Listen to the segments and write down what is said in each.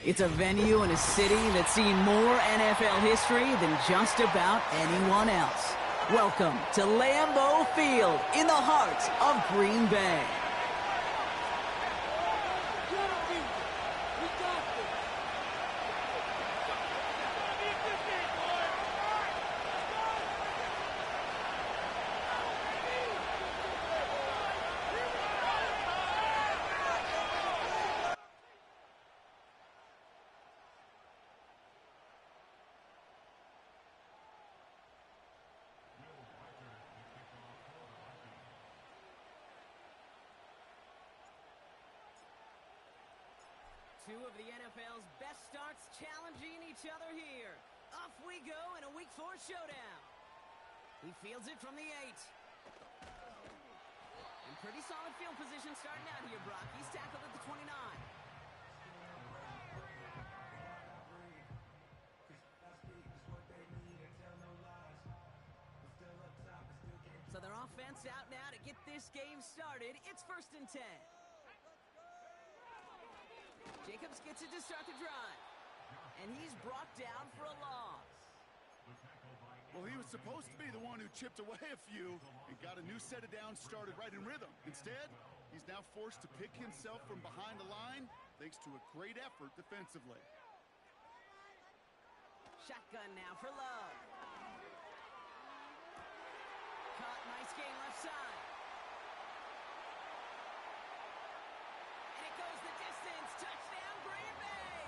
It's a venue and a city that's seen more NFL history than just about anyone else. Welcome to Lambeau Field in the heart of Green Bay. Two of the NFL's best starts challenging each other here. Off we go in a Week 4 showdown. He fields it from the 8. In pretty solid field position starting out here, Brock. He's tackled at the 29. So their offense out now to get this game started. It's 1st and 10. Jacobs gets it to start the drive. And he's brought down for a loss. Well, he was supposed to be the one who chipped away a few and got a new set of downs started right in rhythm. Instead, he's now forced to pick himself from behind the line thanks to a great effort defensively. Shotgun now for Love. Caught, nice gain left side. And it goes the distance. Touchdown, Green Bay!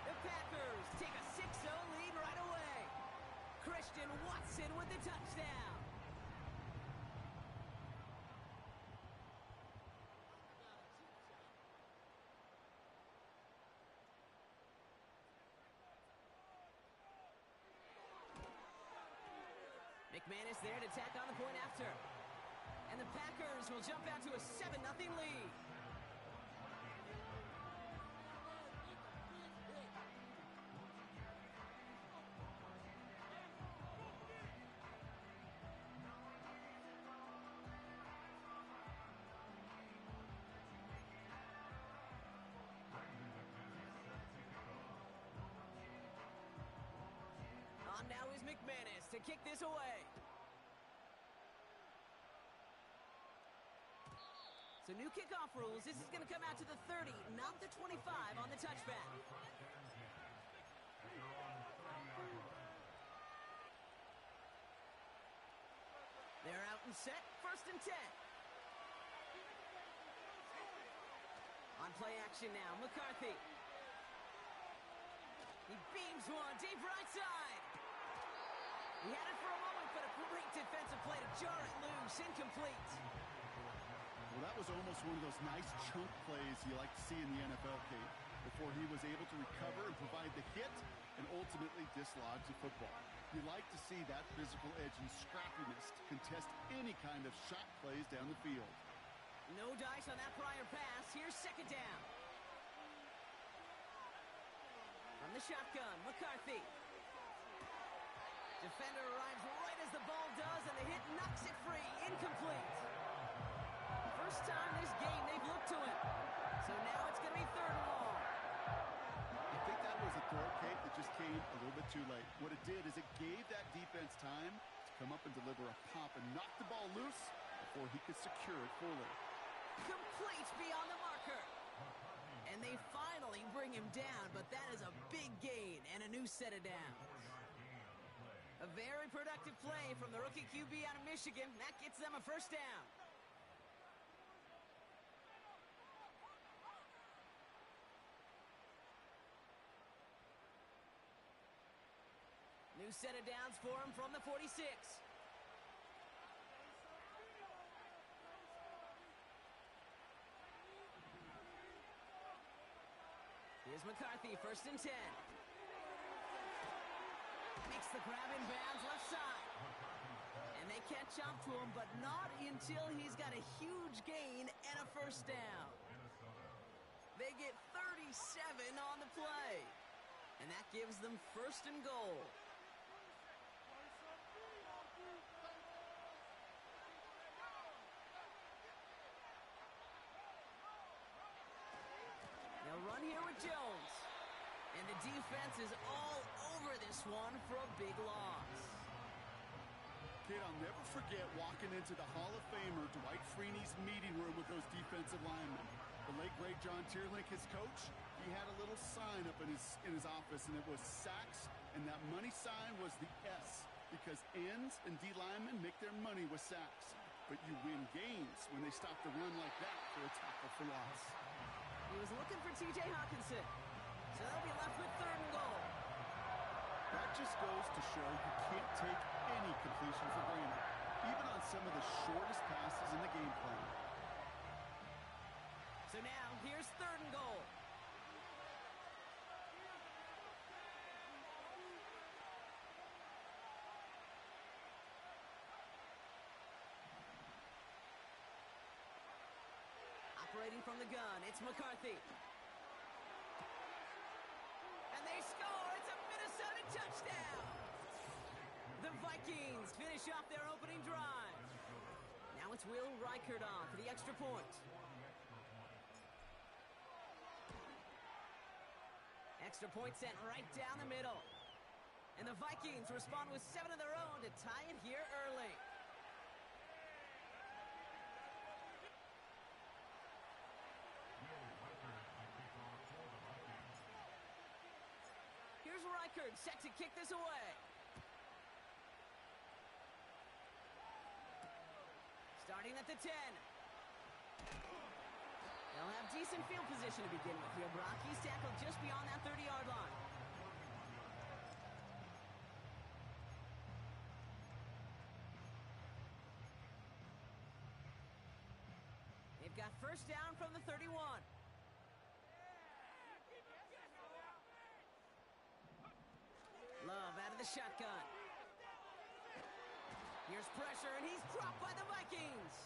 The Packers take a 6-0 lead right away. Christian Watson with the touchdown. McManus there to tack on the point after. And the Packers will jump out to a 7-0 lead. On now is McManus to kick this away. So new kickoff rules. This is going to come out to the 30, not the 25 on the touchback. They're out and set. 1st and 10. On play action now, McCarthy. He beams one deep right side. He had it for a moment, but a great defensive play to jar it loose. Incomplete. Well, that was almost one of those nice chunk plays you like to see in the NFL, Kate, before he was able to recover and provide the hit and ultimately dislodge the football. You like to see that physical edge and scrappiness to contest any kind of shot plays down the field. No dice on that prior pass. Here's 2nd down. From the shotgun, McCarthy. Defender arrives right as the ball does, and the hit knocks it free. Incomplete. First time this game they've looked to him. So now it's going to be 3rd and long. I think that was a throw, Kate, that just came a little bit too late. What it did is it gave that defense time to come up and deliver a pop and knock the ball loose before he could secure it fully. Complete beyond the marker. And they finally bring him down, but that is a big gain and a new set of downs. A very productive play from the rookie QB out of Michigan. That gets them a 1st down. New set of downs for him from the 46. Here's McCarthy, 1st and 10. Makes the grab in bounds left side. And they catch up to him, but not until he's got a huge gain and a 1st down. They get 37 on the play. And that gives them 1st and goal. They'll run here the defense is all over this one for a big loss. Kid, I'll never forget walking into the Hall of Famer Dwight Freeney's meeting room with those defensive linemen. The late, great John Tierlink, his coach, he had a little sign up in his office, and it was sacks, and that money sign was the S, because ends and D linemen make their money with sacks. But you win games when they stop the run like that for a tackle for loss. He was looking for T.J. Hawkinson, so they'll be left with 3rd and goal. That just goes to show you can't take any completion for granted, even on some of the shortest passes in the game plan. So now, here's 3rd and goal. Operating from the gun, it's McCarthy. And they score! It's a Minnesota touchdown! The Vikings finish off their opening drive. Now it's Will Reichert on for the extra point. Extra point sent right down the middle. And the Vikings respond with 7 of their own to tie it here early. Here's Reichert set to kick this away. Starting at the 10. They'll have decent field position to begin with here, Brock. He's tackled just beyond that 30-yard line. They've got first down from the 31. Love out of the shotgun. Here's pressure, and he's dropped by the Vikings.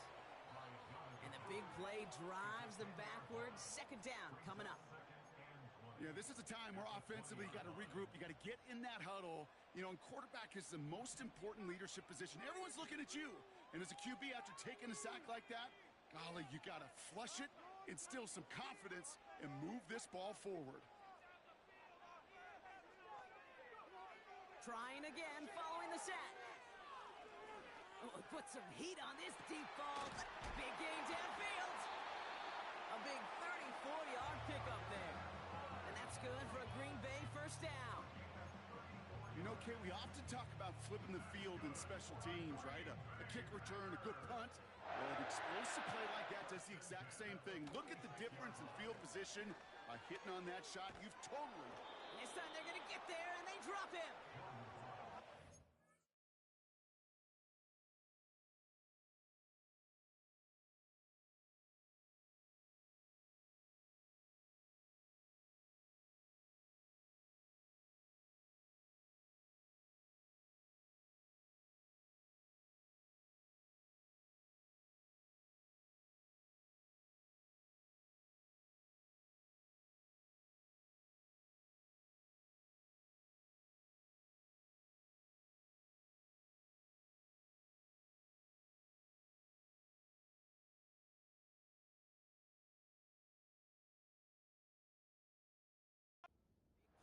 And the big play drives them backwards. 2nd down coming up. Yeah, this is a time where offensively you got to regroup. You got to get in that huddle. You know, and quarterback is the most important leadership position. Everyone's looking at you. And as a QB, after taking a sack like that, golly, you got to flush it, instill some confidence, and move this ball forward. Trying again, following the sack. Oh, put some heat on this deep ball. Big gain downfield. A big 34-yard pickup there. And that's good for a Green Bay first down. You know, Kate, we often talk about flipping the field in special teams, right? A kick return, a good punt. Well, an explosive play like that does the exact same thing. Look at the difference in field position by hitting on that shot. You've totally... This time they're going to get there, and they drop him.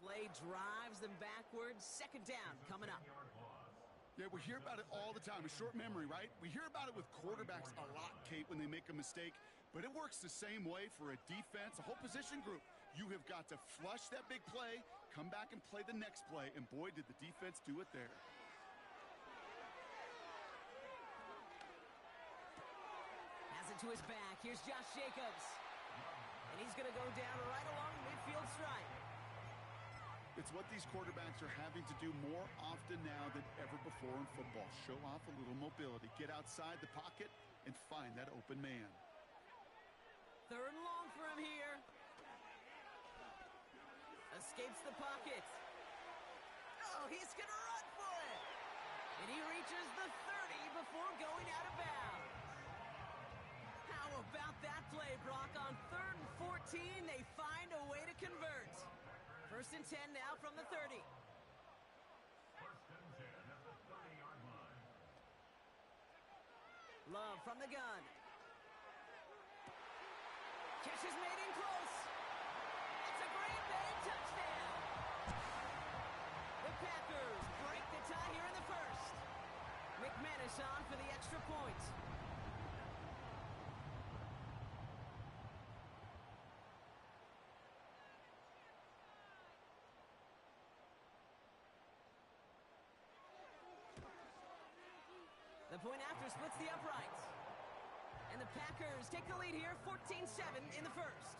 Play drives them backwards. 2nd down coming up. Yeah, we hear about it all the time. A short memory, right? We hear about it with quarterbacks a lot, Kate, when they make a mistake. But it works the same way for a defense, a whole position group. You have got to flush that big play, come back and play the next play, and boy, did the defense do it there. Has it to his back. Here's Josh Jacobs. And he's going to go down right along the midfield stripe. It's what these quarterbacks are having to do more often now than ever before in football. Show off a little mobility. Get outside the pocket and find that open man. 3rd and long for him here. Escapes the pocket. Oh, he's going to run for it. And he reaches the 30 before going out of bounds. How about that play, Brock? On 3rd and 14, they find a way to convert. 1st and 10 now from the 30. 1st and 10 at the 30-yard line. Love from the gun. Catch is made in close. It's a Green Bay touchdown. The point after splits the uprights. And the Packers take the lead here, 14-7 in the first.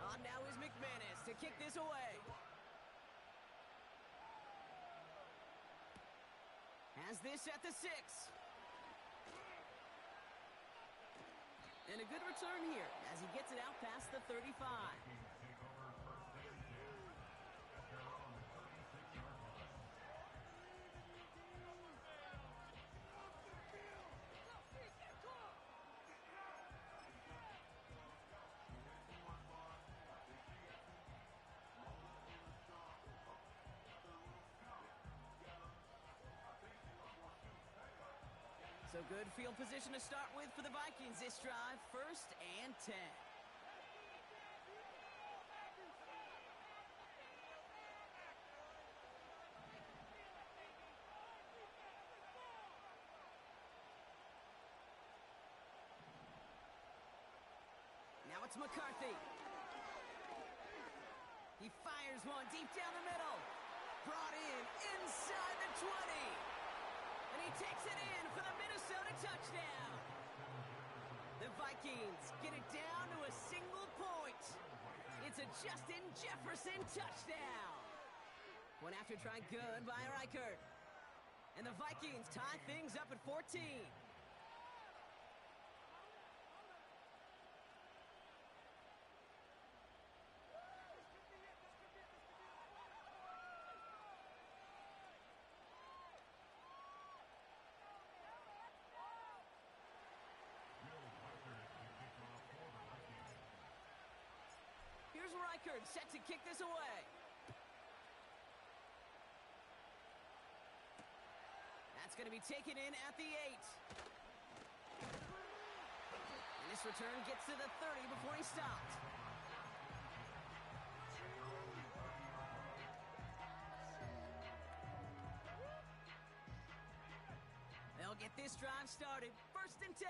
On now is McManus to kick this away. Has this at the 6. And a good return here as he gets it out past the 35. So good field position to start with for the Vikings this drive. 1st and 10. Now it's McCarthy. He fires one deep down the middle. Brought in inside the 20. And he takes it in for the Minnesota touchdown. The Vikings get it down to a single point. It's a Justin Jefferson touchdown. One after try good by Reichert. And the Vikings tie things up at 14. Here's Reichert set to kick this away. That's going to be taken in at the 8. And this return gets to the 30 before he stopped. They'll get this drive started. 1st and 10.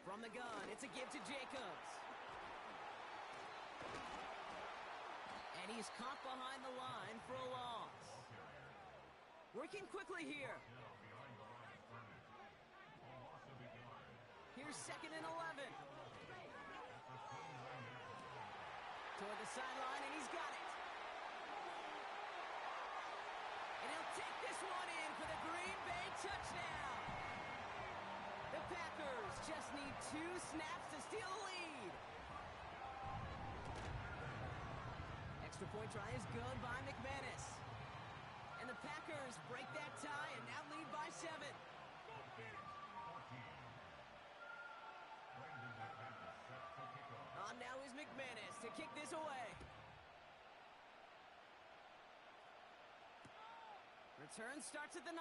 From the gun, it's a give to Jacobs. And he's caught behind the line for a loss. Working quickly here. Here's 2nd and 11. Toward the sideline, and he's got it. And he'll take this one in for the Green Bay touchdown. The Packers just need 2 snaps to steal the lead. Extra point try is good by McManus. And the Packers break that tie and now lead by 7. On now is McManus to kick this away. Return starts at the 9.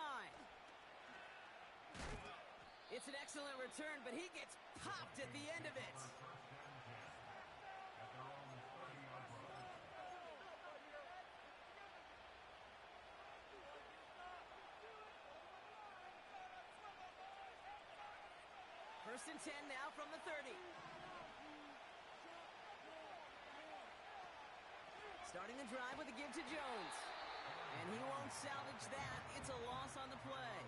It's an excellent return, but he gets popped at the end of it. First and 10 now from the 30. Starting the drive with a give to Jones. And he won't salvage that. It's a loss on the play.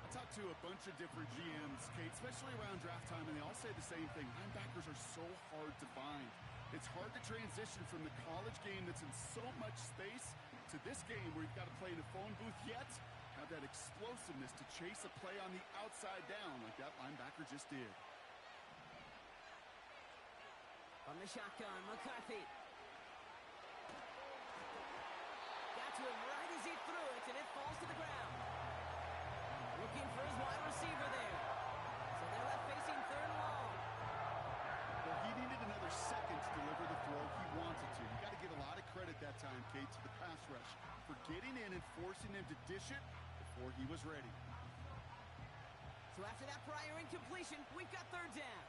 I talked to a bunch of different GMs, Kate, especially around draft time, and they all say the same thing. Linebackers are so hard to find. It's hard to transition from the college game that's in so much space to this game where you've got to play in a phone booth, yet have that explosiveness to chase a play on the outside down like that linebacker just did. On the shotgun, McCarthy. Got to him right as he threw it, and it falls to the ground. Looking for his wide receiver there. So they're left facing 3rd and long. Well, he needed another second to deliver the throw he wanted to. You got to give a lot of credit that time, Kate, to the pass rush for getting in and forcing him to dish it before he was ready. So after that prior incompletion, we've got 3rd down.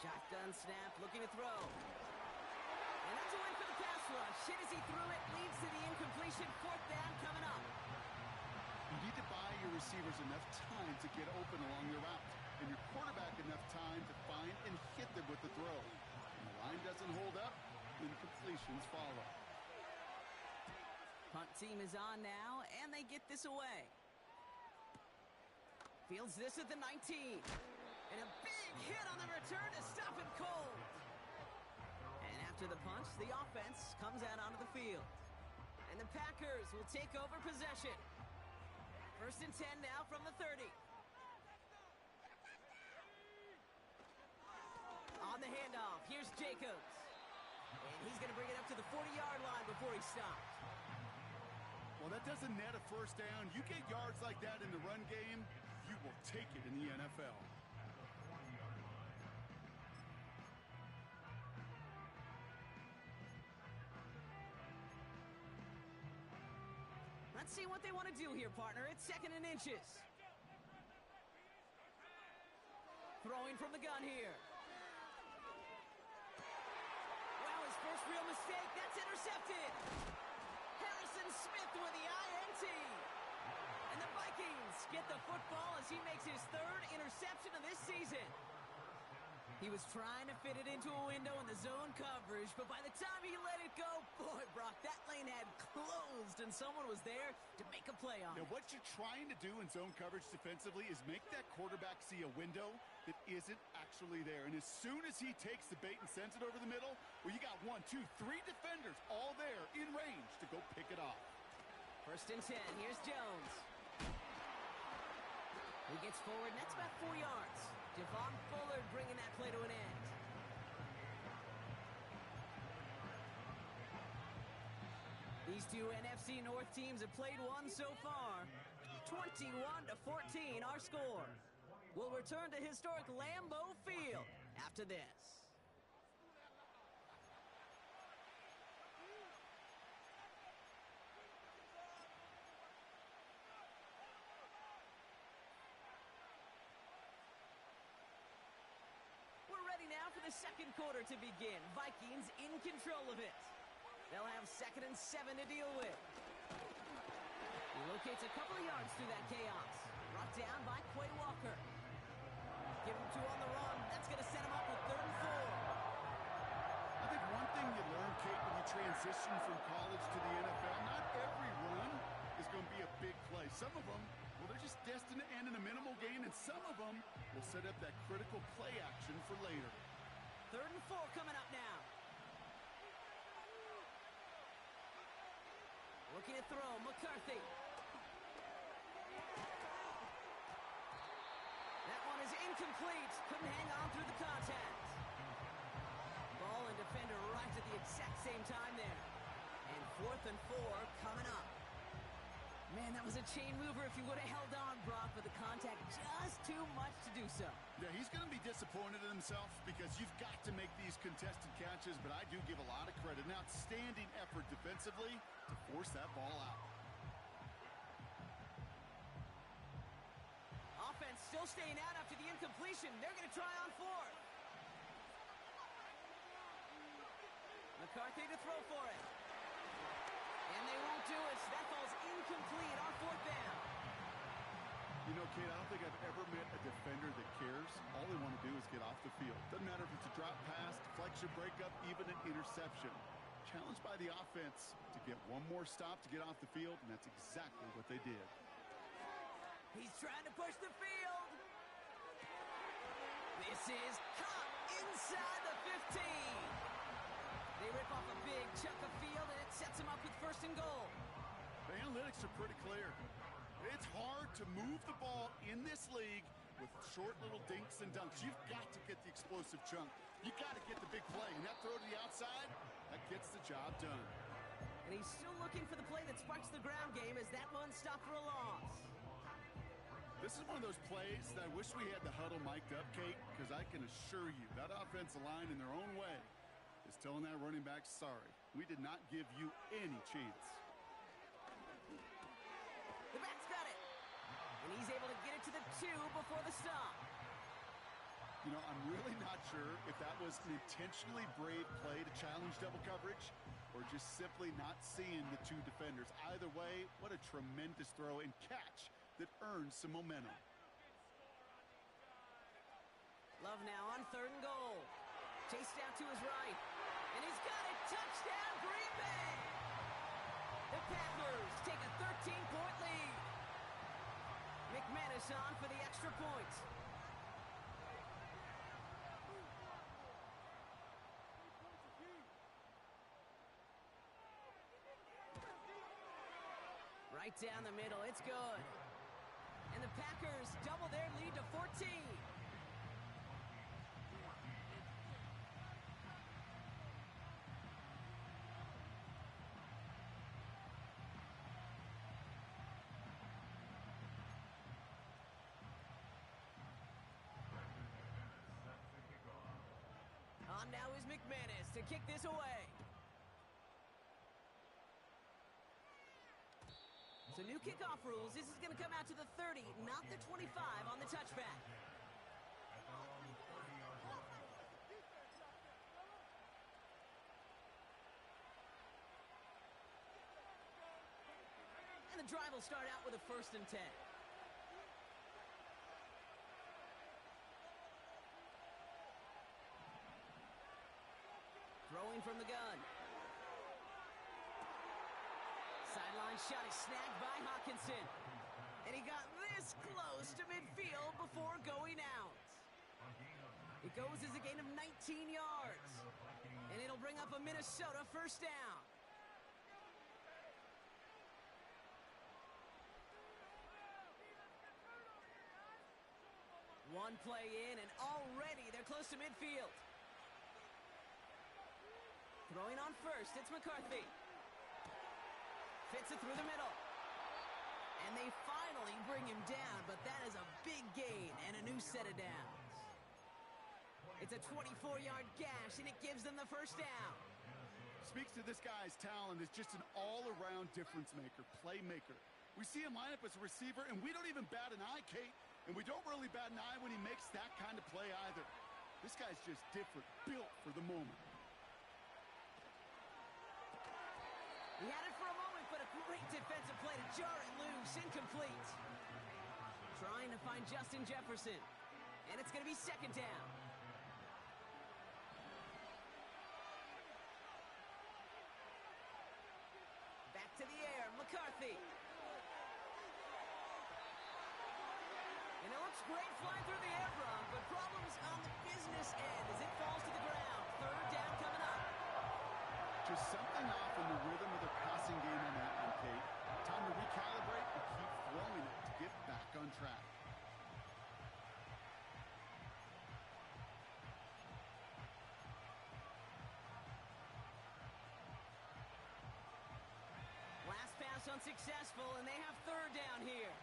Shotgun snap, looking to throw. And that's a win for the pass rush. Hit as he threw it, leads to the incompletion. situation. Fourth down coming up. You need to buy your receivers enough time to get open along your route, and your quarterback enough time to find and hit them with the throw. When the line doesn't hold up, then completions follow. Punt team is on now, and they get this away. Fields this at the 19. And a big hit on the return to stop it cold. And after the punch, the offense comes out onto the field. And the Packers will take over possession. 1st and 10 now from the 30. On the handoff, here's Jacobs. And he's going to bring it up to the 40-yard line before he stops. Well, that doesn't net a first down. You get yards like that in the run game, you will take it in the NFL. Let's see what they want to do here, partner. It's 2nd and inches. Throwing from the gun here. Wow, his first real mistake. That's intercepted. Harrison Smith with the INT. And the Vikings get the football as he makes his 3rd interception of this season. He was trying to fit it into a window in the zone coverage, but by the time he let it go, boy, Brock, that lane had closed, and someone was there to make a play on it. Now, what you're trying to do in zone coverage defensively is make that quarterback see a window that isn't actually there. And as soon as he takes the bait and sends it over the middle, well, you got 1, 2, 3 defenders all there in range to go pick it off. 1st and 10. Here's Jones. He gets forward, and that's about 4 yards. Javon Bullard bringing that play to an end. These two NFC North teams have played one so far. 21-14 our score. We'll return to historic Lambeau Field after this. Now for the 2nd quarter to begin. Vikings in control of it. They'll have 2nd and 7 to deal with. He locates a couple of yards through that chaos. Brought down by Quay Walker. Give him 2 on the run. That's going to set him up with 3rd and 4. I think one thing you learn, Kate, when you transition from college to the NFL, not every run is going to be a big play. Some of them, well, they're just destined to end in a minimal gain, and some of them will set up that critical play action for later. 3rd and 4 coming up now. Looking to throw, McCarthy. That one is incomplete. Couldn't hang on through the contact. Ball and defender right at the exact same time there. And 4th and 4 coming up. Man, that was a chain mover if you would have held on, Brock, but the contact just too much to do so. Yeah, he's going to be disappointed in himself because you've got to make these contested catches, but I do give a lot of credit. An outstanding effort defensively to force that ball out. Offense still staying out after the incompletion. They're going to try on 4th. McCarthy to throw for it. And they won't do it. That ball's incomplete on 4th down. You know, Kate, I don't think I've ever met a defender that cares. All they want to do is get off the field. Doesn't matter if it's a drop pass, deflection, breakup, even an interception. Challenged by the offense to get one more stop to get off the field, and that's exactly what they did. He's trying to push the field. This is caught inside the 15. They rip off a big chunk of field, and it sets him up with 1st and goal. The analytics are pretty clear. It's hard to move the ball in this league with short little dinks and dunks. You've got to get the explosive chunk. You've got to get the big play, and that throw to the outside, that gets the job done. And he's still looking for the play that sparks the ground game as that one stopped for a loss. This is one of those plays that I wish we had the huddle mic'd up, Kate, because I can assure you that offensive line in their own way is telling that running back, sorry, we did not give you any chance. The back's got it. And he's able to get it to the 2 before the stop. You know, I'm really not sure if that was an intentionally brave play to challenge double coverage, or just simply not seeing the two defenders. Either way, what a tremendous throw and catch that earns some momentum. Love now on 3rd and goal. Chased out to his right. And he's got it. Touchdown, Green Bay! The Packers take a 13-point lead. McManus on for the extra point. Right down the middle, it's good. And the Packers double their lead to 14. On now is McManus to kick this away. So new kickoff rules. This is going to come out to the 30, not the 25 on the touchback. And the drive will start out with a 1st and 10. Throwing from the gun. Sideline shot is snagged by Hawkinson. And he got this close to midfield before going out. It goes as a gain of 19 yards. And it'll bring up a Minnesota 1st down. One play in, and already they're close to midfield. Throwing on 1st, it's McCarthy. Fits it through the middle. And they finally bring him down, but that is a big gain and a new set of downs. It's a 24-yard gash, and it gives them the 1st down. Speaks to this guy's talent as just an all-around difference maker, playmaker. We see him line up as a receiver, and we don't even bat an eye, Kate. And we don't really bat an eye when he makes that kind of play either. This guy's just different, built for the moment. He had it for a moment, but a great defensive play to jar it loose. Incomplete. Trying to find Justin Jefferson. And it's going to be 2nd down. Back to the air, McCarthy. And it looks great flying through the air, Bron, but problems on the business end as it falls to the ground. 3rd down coming up. Just something off in the rhythm of the passing game on that one, Kate. Time to recalibrate and keep throwing it to get back on track. Last pass unsuccessful, and they have 3rd down here.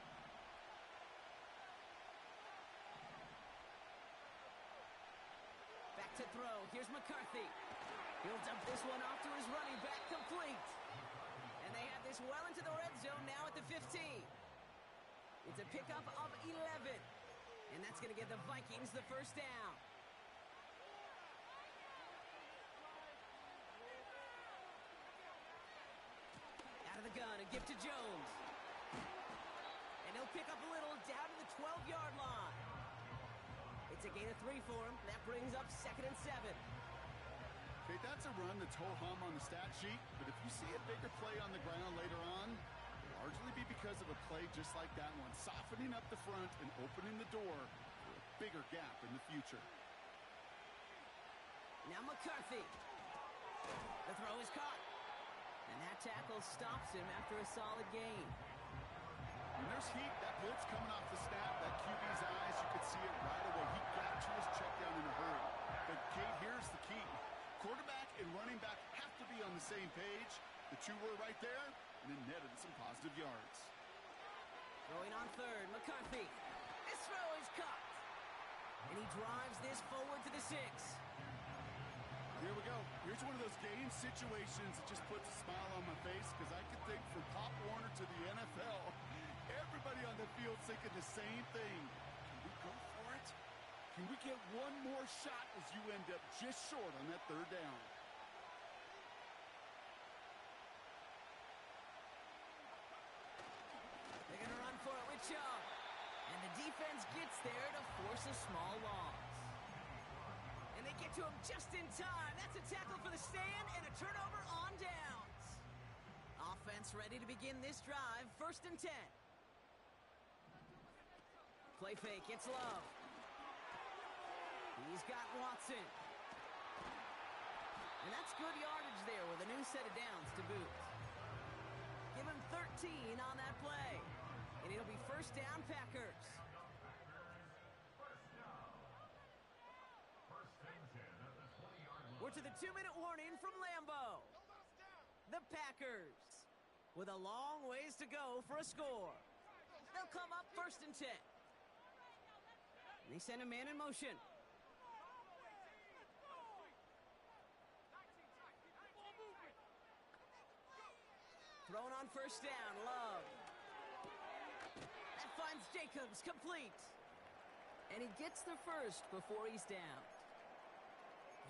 Back to throw. Here's McCarthy. He'll dump this one off to his running back, complete. And they have this well into the red zone now at the 15. It's a pickup of 11. And that's going to give the Vikings the 1st down. Out of the gun, a gift to Jones. And he'll pick up a little down to the 12-yard line. It's a gain of 3 for him. That brings up 2nd and 7. Okay, that's a run that's ho-hum on the stat sheet, but if you see a bigger play on the ground later on, it'll largely be because of a play just like that one, softening up the front and opening the door for a bigger gap in the future. Now McCarthy. The throw is caught. And that tackle stops him after a solid gain. When there's heat, that blitz coming off the snap, that QB's eyes, you could see it right away. He got to his check down in a hurry. But Kate, here's the key. Quarterback and running back have to be on the same page. The two were right there, and it netted some positive yards. Throwing on 3rd, McCarthy. This throw is caught. And he drives this forward to the 6. Here we go. Here's one of those game situations that just puts a smile on my face, because I can think from Pop Warner to the NFL, everybody on the field thinking the same thing. Can we go for it? Can we get one more shot as you end up just short on that 3rd down? catch up. And the defense gets there to force a small loss. And they get to him just in time. That's a tackle for the stand and a turnover on downs. Offense ready to begin this drive. 1st and 10. Play fake. It's Love. He's got Watson. And that's good yardage there with a new set of downs to boot. Give him 13 on that play. And it'll be 1st down, Packers. We're to the 2-minute warning from Lambeau. The Packers with a long ways to go for a score. They'll come up 1st and 10. And they send a man in motion. Thrown on 1st down, Love. That finds Jacobs, complete. And he gets the first before he's down.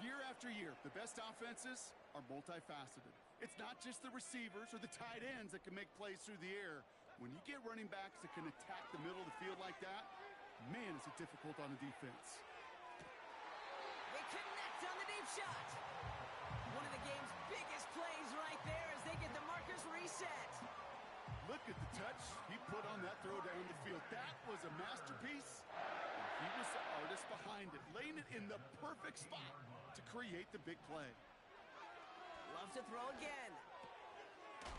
Year after year, the best offenses are multifaceted. It's not just the receivers or the tight ends that can make plays through the air. When you get running backs that can attack the middle of the field like that, man, is it difficult on the defense. They connect on the deep shot. One of the game's biggest plays right there as they get the markers reset. Look at the touch he put on that throw down the field. That was a masterpiece. He was the artist behind it, laying it in the perfect spot to create the big play. Loves to throw again.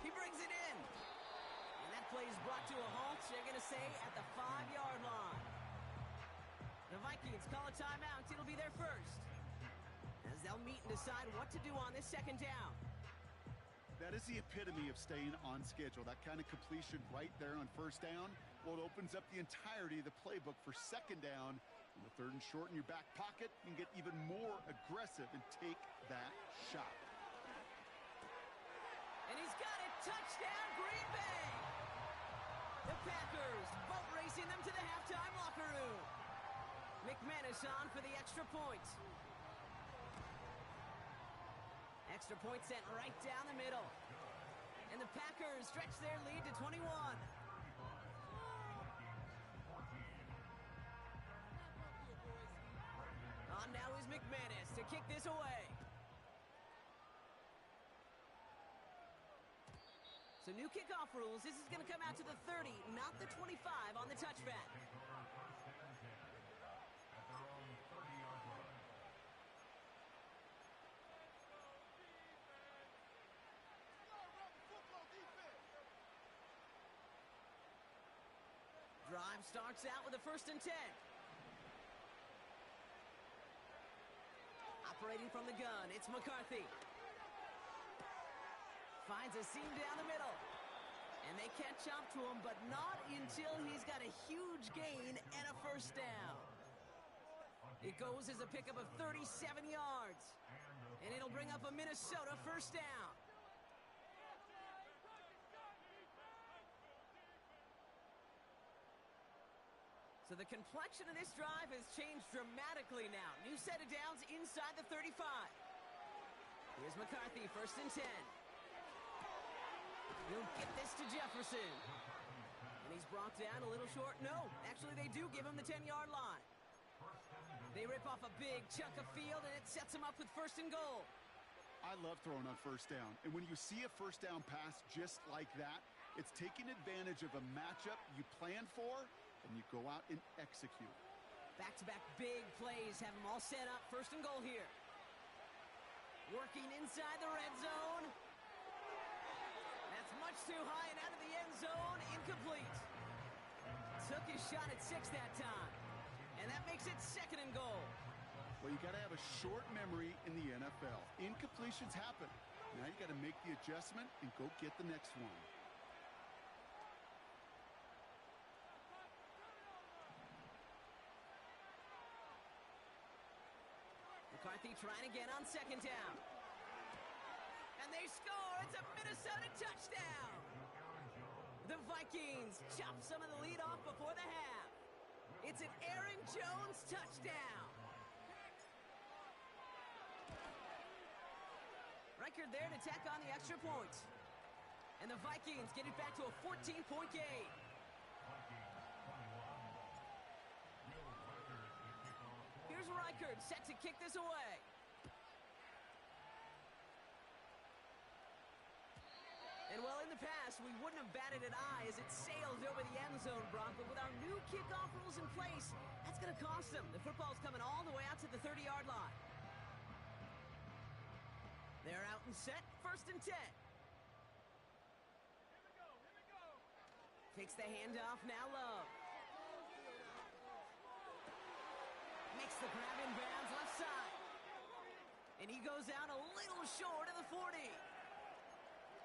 He brings it in. And that play is brought to a halt, they're going to say, at the 5-yard line. The Vikings call a timeout. It'll be their first, as they'll meet and decide what to do on this 2nd down. That is the epitome of staying on schedule. That kind of completion right there on 1st down. Well, it opens up the entirety of the playbook for 2nd down. In the 3rd and short in your back pocket, you can get even more aggressive and take that shot. And he's got it. Touchdown, Green Bay. The Packers boat racing them to the halftime locker room. McManus on for the extra point. Extra point sent right down the middle. And the Packers stretch their lead to 21. On now is McManus to kick this away. So new kickoff rules. This is going to come out to the 30, not the 25 on the touchback. Drive starts out with a 1st and 10. Operating from the gun, it's McCarthy. Finds a seam down the middle. And they catch up to him, but not until he's got a huge gain and a 1st down. It goes as a pickup of 37 yards. And it'll bring up a Minnesota 1st down. So the complexion of this drive has changed dramatically now. New set of downs inside the 35. Here's McCarthy, 1st and 10. He'll get this to Jefferson. And he's brought down a little short. No, actually they do give him the 10-yard line. They rip off a big chunk of field, and it sets him up with 1st and goal. I love throwing on 1st down. And when you see a 1st down pass just like that, it's taking advantage of a matchup you plan for, and you go out and execute. Back-to-back big plays have them all set up. 1st and goal here. Working inside the red zone. That's much too high and out of the end zone. Incomplete. Took his shot at 6 that time. And that makes it 2nd and goal. Well, you got to have a short memory in the NFL. Incompletions happen. Now you got to make the adjustment and go get the next one. McCarthy trying again on 2nd down. And they score. It's a Minnesota touchdown. The Vikings chop some of the lead off before the half. It's an Aaron Jones touchdown. Reichard there to tack on the extra point. And the Vikings get it back to a 14-point game. Reichard set to kick this away. And well, in the past, we wouldn't have batted an eye as it sailed over the end zone, Brock. But with our new kickoff rules in place, that's going to cost them. The football's coming all the way out to the 30-yard line. They're out and set, 1st and 10. Takes the handoff, now Love. Makes the grab in bounds, left side. And he goes out a little short of the 40.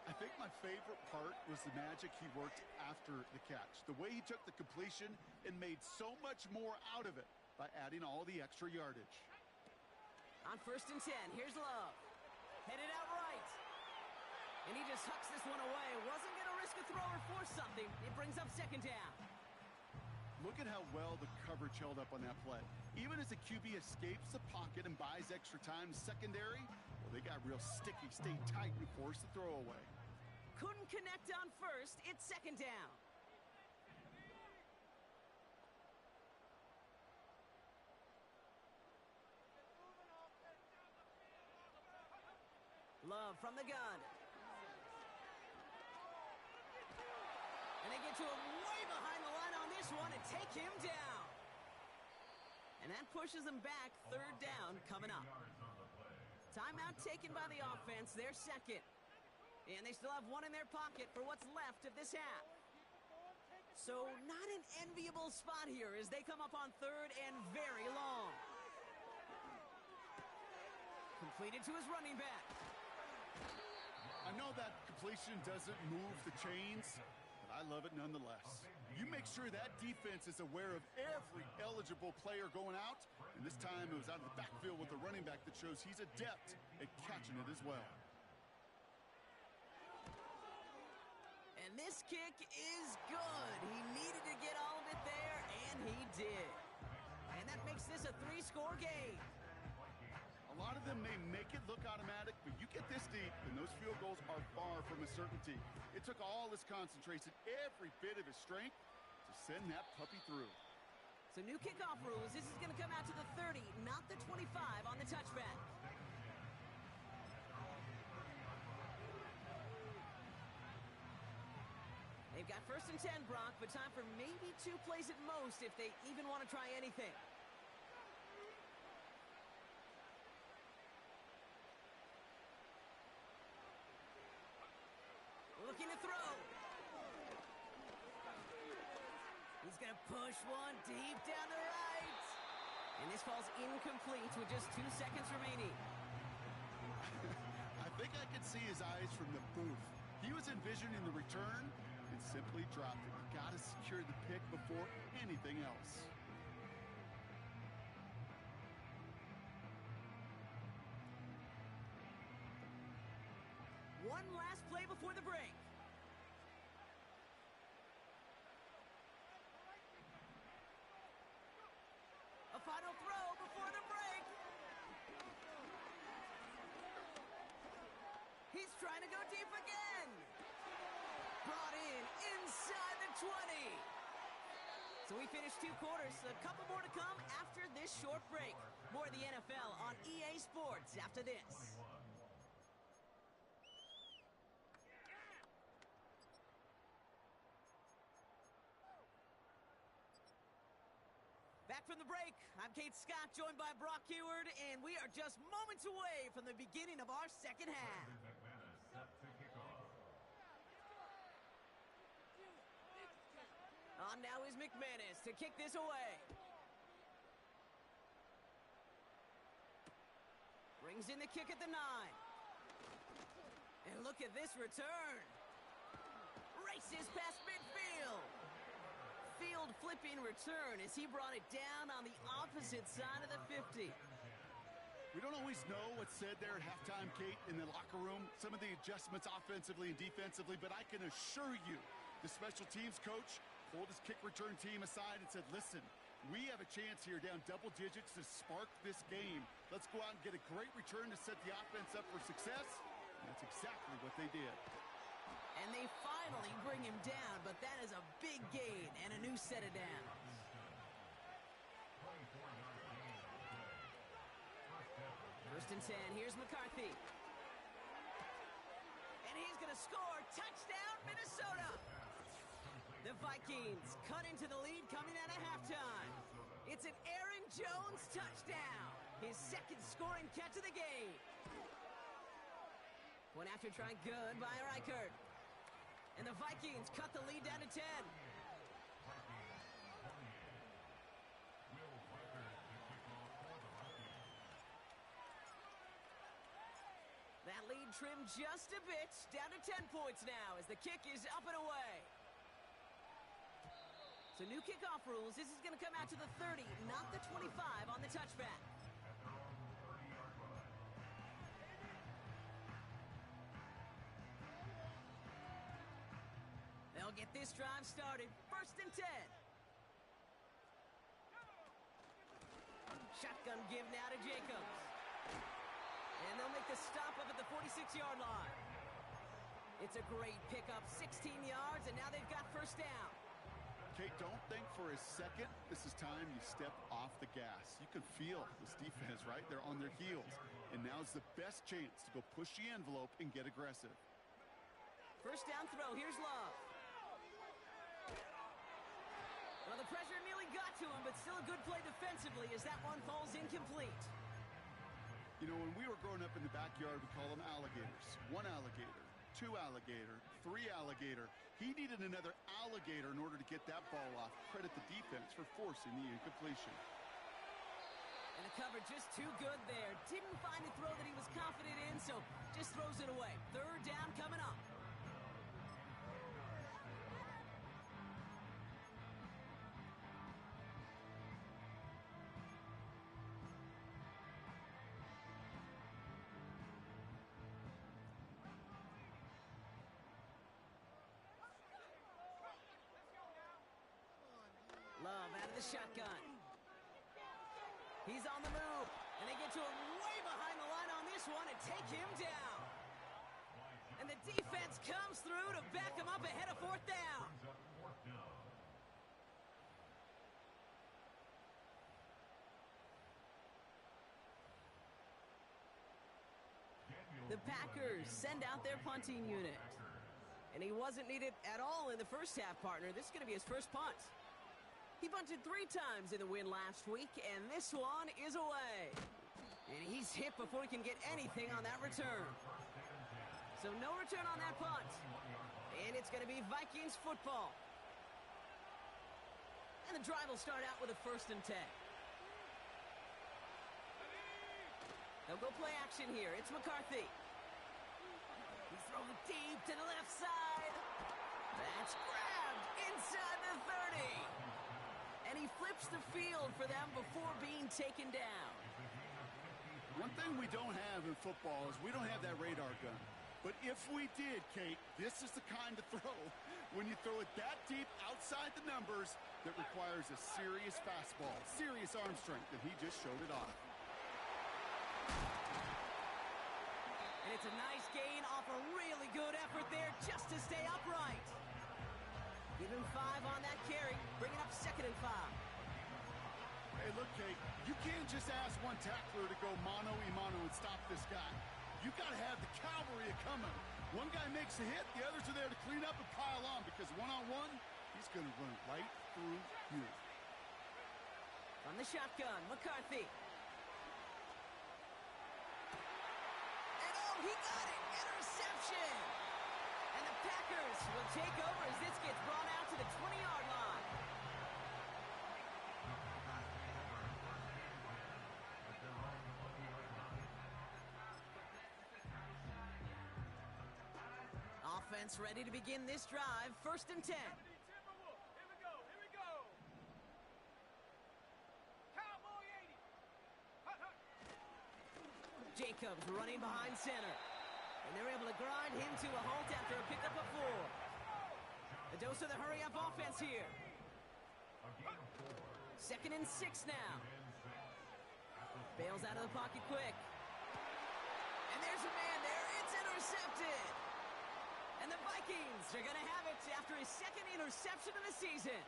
I think my favorite part was the magic he worked after the catch. The way he took the completion and made so much more out of it by adding all the extra yardage. On 1st and 10, here's Love. Headed out right. And he just hucks this one away. Wasn't going to risk a throw or force something. It brings up 2nd down. Look at how well the coverage held up on that play. Even as the QB escapes the pocket and buys extra time secondary, well, they got real sticky, stayed tight, and forced the throw away. Couldn't connect on 1st. It's 2nd down. Love from the gun. And they get to him way behind the line on this one and take him down. And that pushes them back. 3rd down coming up. Timeout taken by the offense. Their 2nd. And they still have one in their pocket for what's left of this half. So not an enviable spot here as they come up on 3rd and very long. Completed to his running back. I know that completion doesn't move the chains, but I love it nonetheless. You make sure that defense is aware of every eligible player going out, and this time it was out of the backfield with a running back that shows he's adept at catching it as well. And this kick is good. He needed to get all of it there, and he did. And that makes this a 3-score game. A lot of them may make it look automatic, but you get this deep, and those field goals are far from a certainty. It took all his concentration, every bit of his strength, to send that puppy through. So new kickoff rules. This is going to come out to the 30, not the 25 on the touchback. They've got 1st and 10, Brock, but time for maybe 2 plays at most if they even want to try anything. Looking to throw. He's going to push one deep down the right. And this falls incomplete with just 2 seconds remaining. I think I could see his eyes from the booth. He was envisioning the return and simply dropped it. You got to secure the pick before anything else. One last play before the break. A final throw before the break. He's trying to go deep again. Brought in inside the 20. So we finished 2 quarters. A couple more to come after this short break. More of the NFL on EA Sports after this. Back from the break, I'm Kate Scott, joined by Brock Heward, and we are just moments away from the beginning of our 2nd half. On now is McManus to kick this away. Brings in the kick at the 9. And look at this return. Races past midfield. Field flipping return as he brought it down on the opposite side of the 50. We don't always know what's said there at halftime, Kate, in the locker room. Some of the adjustments offensively and defensively, but I can assure you the special teams coach pulled his kick return team aside and said, listen, we have a chance here down double digits to spark this game. Let's go out and get a great return to set the offense up for success. And that's exactly what they did. And they finally bring him down, but that is a big gain and a new set of downs. First and 10. Here's McCarthy. And he's going to score. Touchdown, Minnesota. The Vikings cut into the lead coming out of halftime. It's an Aaron Jones touchdown. His second scoring catch of the game. One after trying good by Reichert. And the Vikings cut the lead down to 10. That lead trimmed just a bit, down to 10 points now as the kick is up and away. So new kickoff rules, this is going to come out to the 30, not the 25 on the touchback. They'll get this drive started, first and 10. Shotgun give now to Jacobs. And they'll make the stop up at the 46-yard line. It's a great pickup, 16 yards, and now they've got first down. Kate, don't think for a second this is time you step off the gas. You can feel this defense, right? They're on their heels. And now's the best chance to go push the envelope and get aggressive. First down throw, here's Love. Well, the pressure nearly got to him, but still a good play defensively as that one falls incomplete. You know, when we were growing up in the backyard, we call them alligators. One alligator, two alligator, three alligator. He needed another alligator in order to get that ball off. Credit the defense for forcing the incompletion. And the cover just too good there. Didn't find a throw that he was confident in, so just throws it away. Third down coming up. Love out of the shotgun. He's on the move, and they get to him way behind the line on this one and take him down. And the defense comes through to back him up ahead of fourth down. The Packers send out their punting unit. And he wasn't needed at all in the first half, partner. This is going to be his first punt. He punted 3 times in the win last week, and this one is away. And he's hit before he can get anything on that return. So no return on that punt. And it's going to be Vikings football. And the drive will start out with a first and 10. They'll go play action here. It's McCarthy. He's thrown deep to the left side. That's grabbed inside the 30. And he flips the field for them before being taken down. One thing we don't have in football is we don't have that radar gun. But if we did, Kate, this is the kind of throw, when you throw it that deep outside the numbers, that requires a serious fastball, serious arm strength, and he just showed it off. And it's a nice gain off a really good effort there just to stay upright. Give him 5 on that carry, bring it up second and 5. Hey, look, Kate, you can't just ask one tackler to go mano-a-mano and stop this guy. You got to have the cavalry coming. One guy makes a hit, the others are there to clean up and pile on, because one-on-one, he's going to run right through you. On the shotgun, McCarthy. And oh, he got it! Interception! And the Packers will take over as this gets brought out to the 20-yard line. Offense ready to begin this drive. First and 10. Jacobs running behind center. And they're able to grind him to a halt after a pickup of 4. A dose of the hurry-up offense here. Second and 6 now. Bails out of the pocket quick. And there's a man there. It's intercepted. And the Vikings are going to have it after his second interception of the season.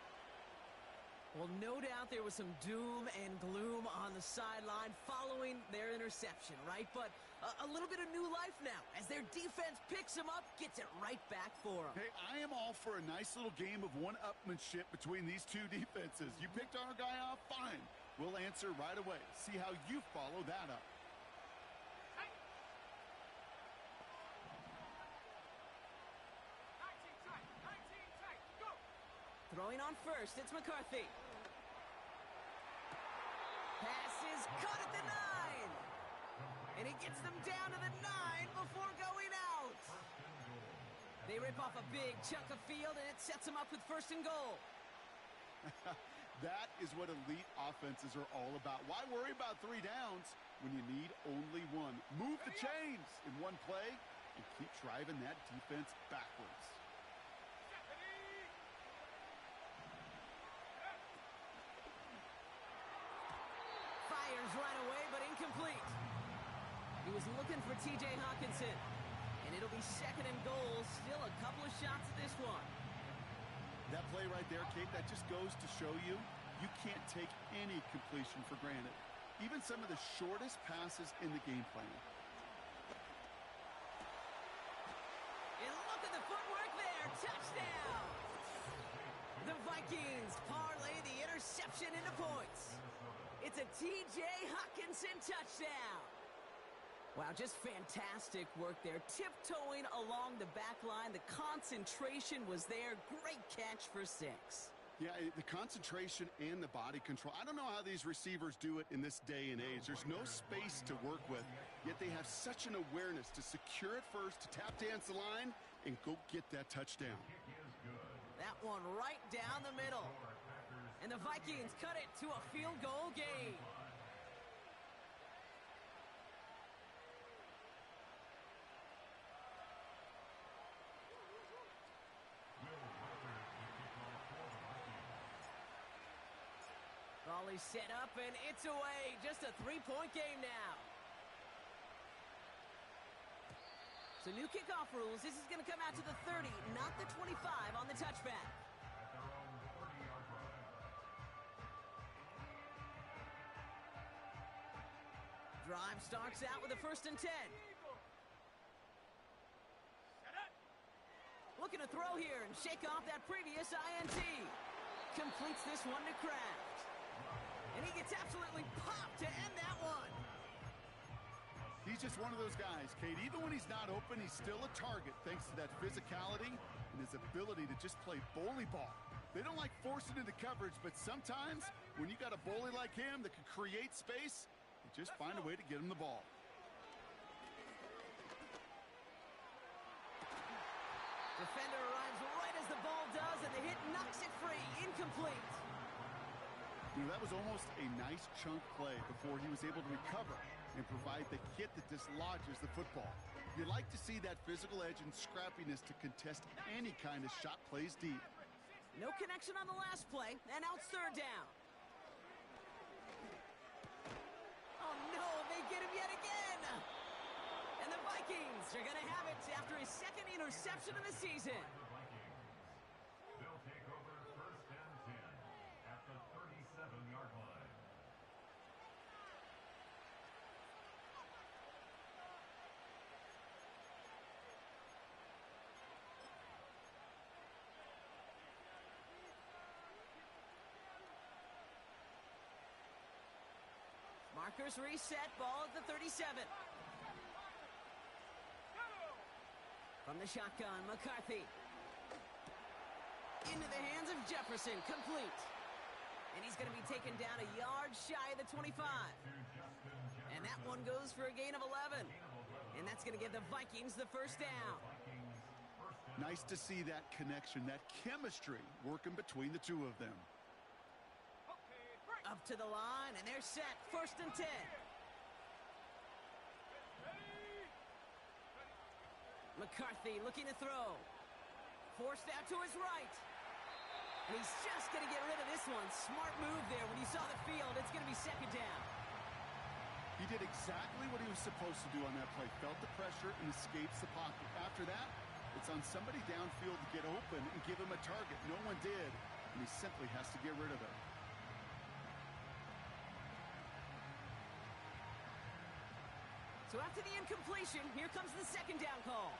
Well, no doubt there was some doom and gloom on the sideline following their interception, right? But a little bit of new life now as their defense picks them up, gets it right back for them. Hey, I am all for a nice little game of one-upmanship between these two defenses. You picked our guy off, fine. We'll answer right away. See how you follow that up. Throwing on first, it's McCarthy. Pass is caught at the 9. And he gets them down to the 9 before going out. They rip off a big chunk of field, and it sets them up with 1st and goal. That is what elite offenses are all about. Why worry about 3 downs when you need only 1? Move the chains in one play and keep driving that defense backwards. Fires right away, but incomplete. He was looking for T.J. Hawkinson. And it'll be 2nd and goal. Still a couple of shots at this one. That play right there, Kate, that just goes to show you can't take any completion for granted. Even some of the shortest passes in the game plan. And look at the footwork there. Touchdown! The Vikings parlay the interception into points. It's a T.J. Hawkinson touchdown. Wow, just fantastic work there. Tiptoeing along the back line. The concentration was there. Great catch for 6. Yeah, the concentration and the body control. I don't know how these receivers do it in this day and age. There's no space to work with, yet they have such an awareness to secure it first, to tap dance the line, and go get that touchdown. That one right down the middle. And the Vikings cut it to a field goal game. Volley set up, and it's away. Just a 3-point game now. So new kickoff rules. This is going to come out to the 30, not the 25 on the touchback. Drive starts out with a 1st and 10. Looking to throw here and shake off that previous INT. Completes this one to Kraft. And he gets absolutely popped to end that one. He's just one of those guys, Kate. Even when he's not open, he's still a target thanks to that physicality and his ability to just play bully ball. They don't like forcing into coverage, but sometimes when you got a bully like him that can create space, you just find a way to get him the ball. Defender arrives right as the ball does, and the hit knocks it free. Incomplete. You know, that was almost a nice chunk play before he was able to recover and provide the hit that dislodges the football. You like to see that physical edge and scrappiness to contest any kind of shot plays deep. No connection on the last play, and now it's 3rd down. Oh no, they get him yet again. And the Vikings are going to have it after his 2nd interception of the season. They'll take over 1st and 10 at the 37-yard line. Markers reset, ball at the 37. From the shotgun, McCarthy. Into the hands of Jefferson, complete. And he's going to be taken down a yard shy of the 25. And that one goes for a gain of 11. And that's going to give the Vikings the 1st down. Nice to see that connection, that chemistry working between the two of them. Up to the line, and they're set. 1st and 10. McCarthy looking to throw. Forced out to his right. And he's just going to get rid of this one. Smart move there. When you saw the field, it's going to be 2nd down. He did exactly what he was supposed to do on that play. Felt the pressure and escapes the pocket. After that, it's on somebody downfield to get open and give him a target. No one did, and he simply has to get rid of it. So after the incompletion, here comes the second down call.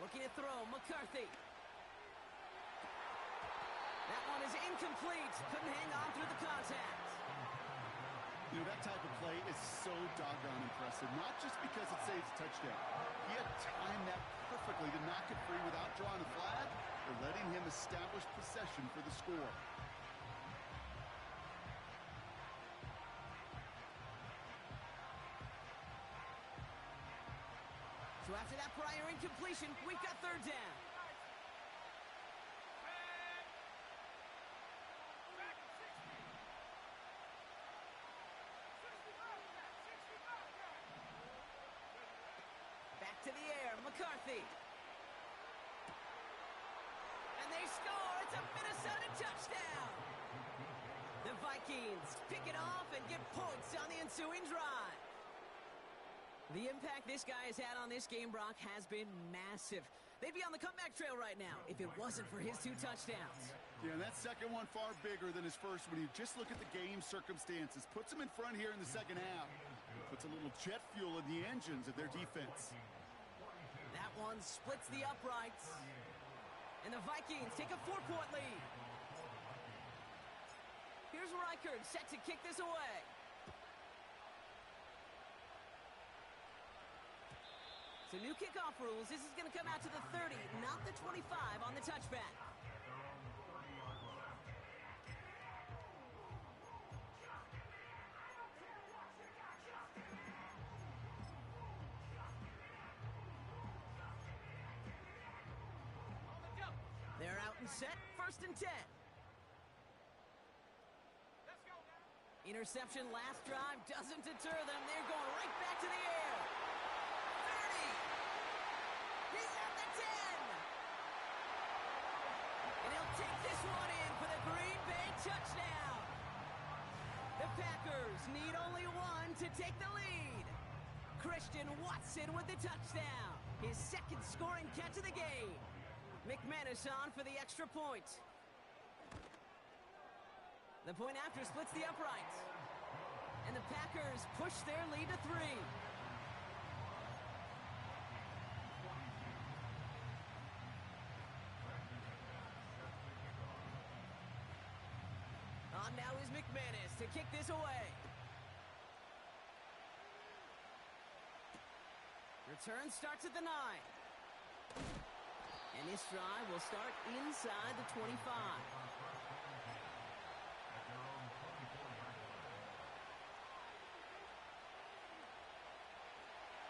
Looking to throw, McCarthy. That one is incomplete. Couldn't hang on through the contact. You know, that type of play is so doggone impressive, not just because it saves a touchdown. He had timed that perfectly to knock it free without drawing a flag or letting him establish possession for the score. So after that prior incompletion, we've got third down. Back to the air, McCarthy. And they score. It's a Minnesota touchdown. The Vikings pick it off and get points on the ensuing drive. The impact this guy has had on this game, Brock, has been massive. They'd be on the comeback trail right now if it wasn't for his 2 touchdowns. Yeah, and that second one far bigger than his first when you just look at the game circumstances. Puts him in front here in the second half. Puts a little jet fuel in the engines of their defense. That one splits the uprights. And the Vikings take a 4-point lead. Here's Reichard set to kick this away. So new kickoff rules. This is going to come out to the 30, not the 25 on the touchback. They're out and set. First and 10. Interception last drive doesn't deter them. They're going right back to the air. 30. He's at the 10. And he'll take this one in for the Green Bay touchdown. The Packers need only one to take the lead. Christian Watson with the touchdown. His second scoring catch of the game. McManus on for the extra point. The point after splits the uprights. And the Packers push their lead to 3. On now is McManus to kick this away. Return starts at the 9. And this drive will start inside the 25.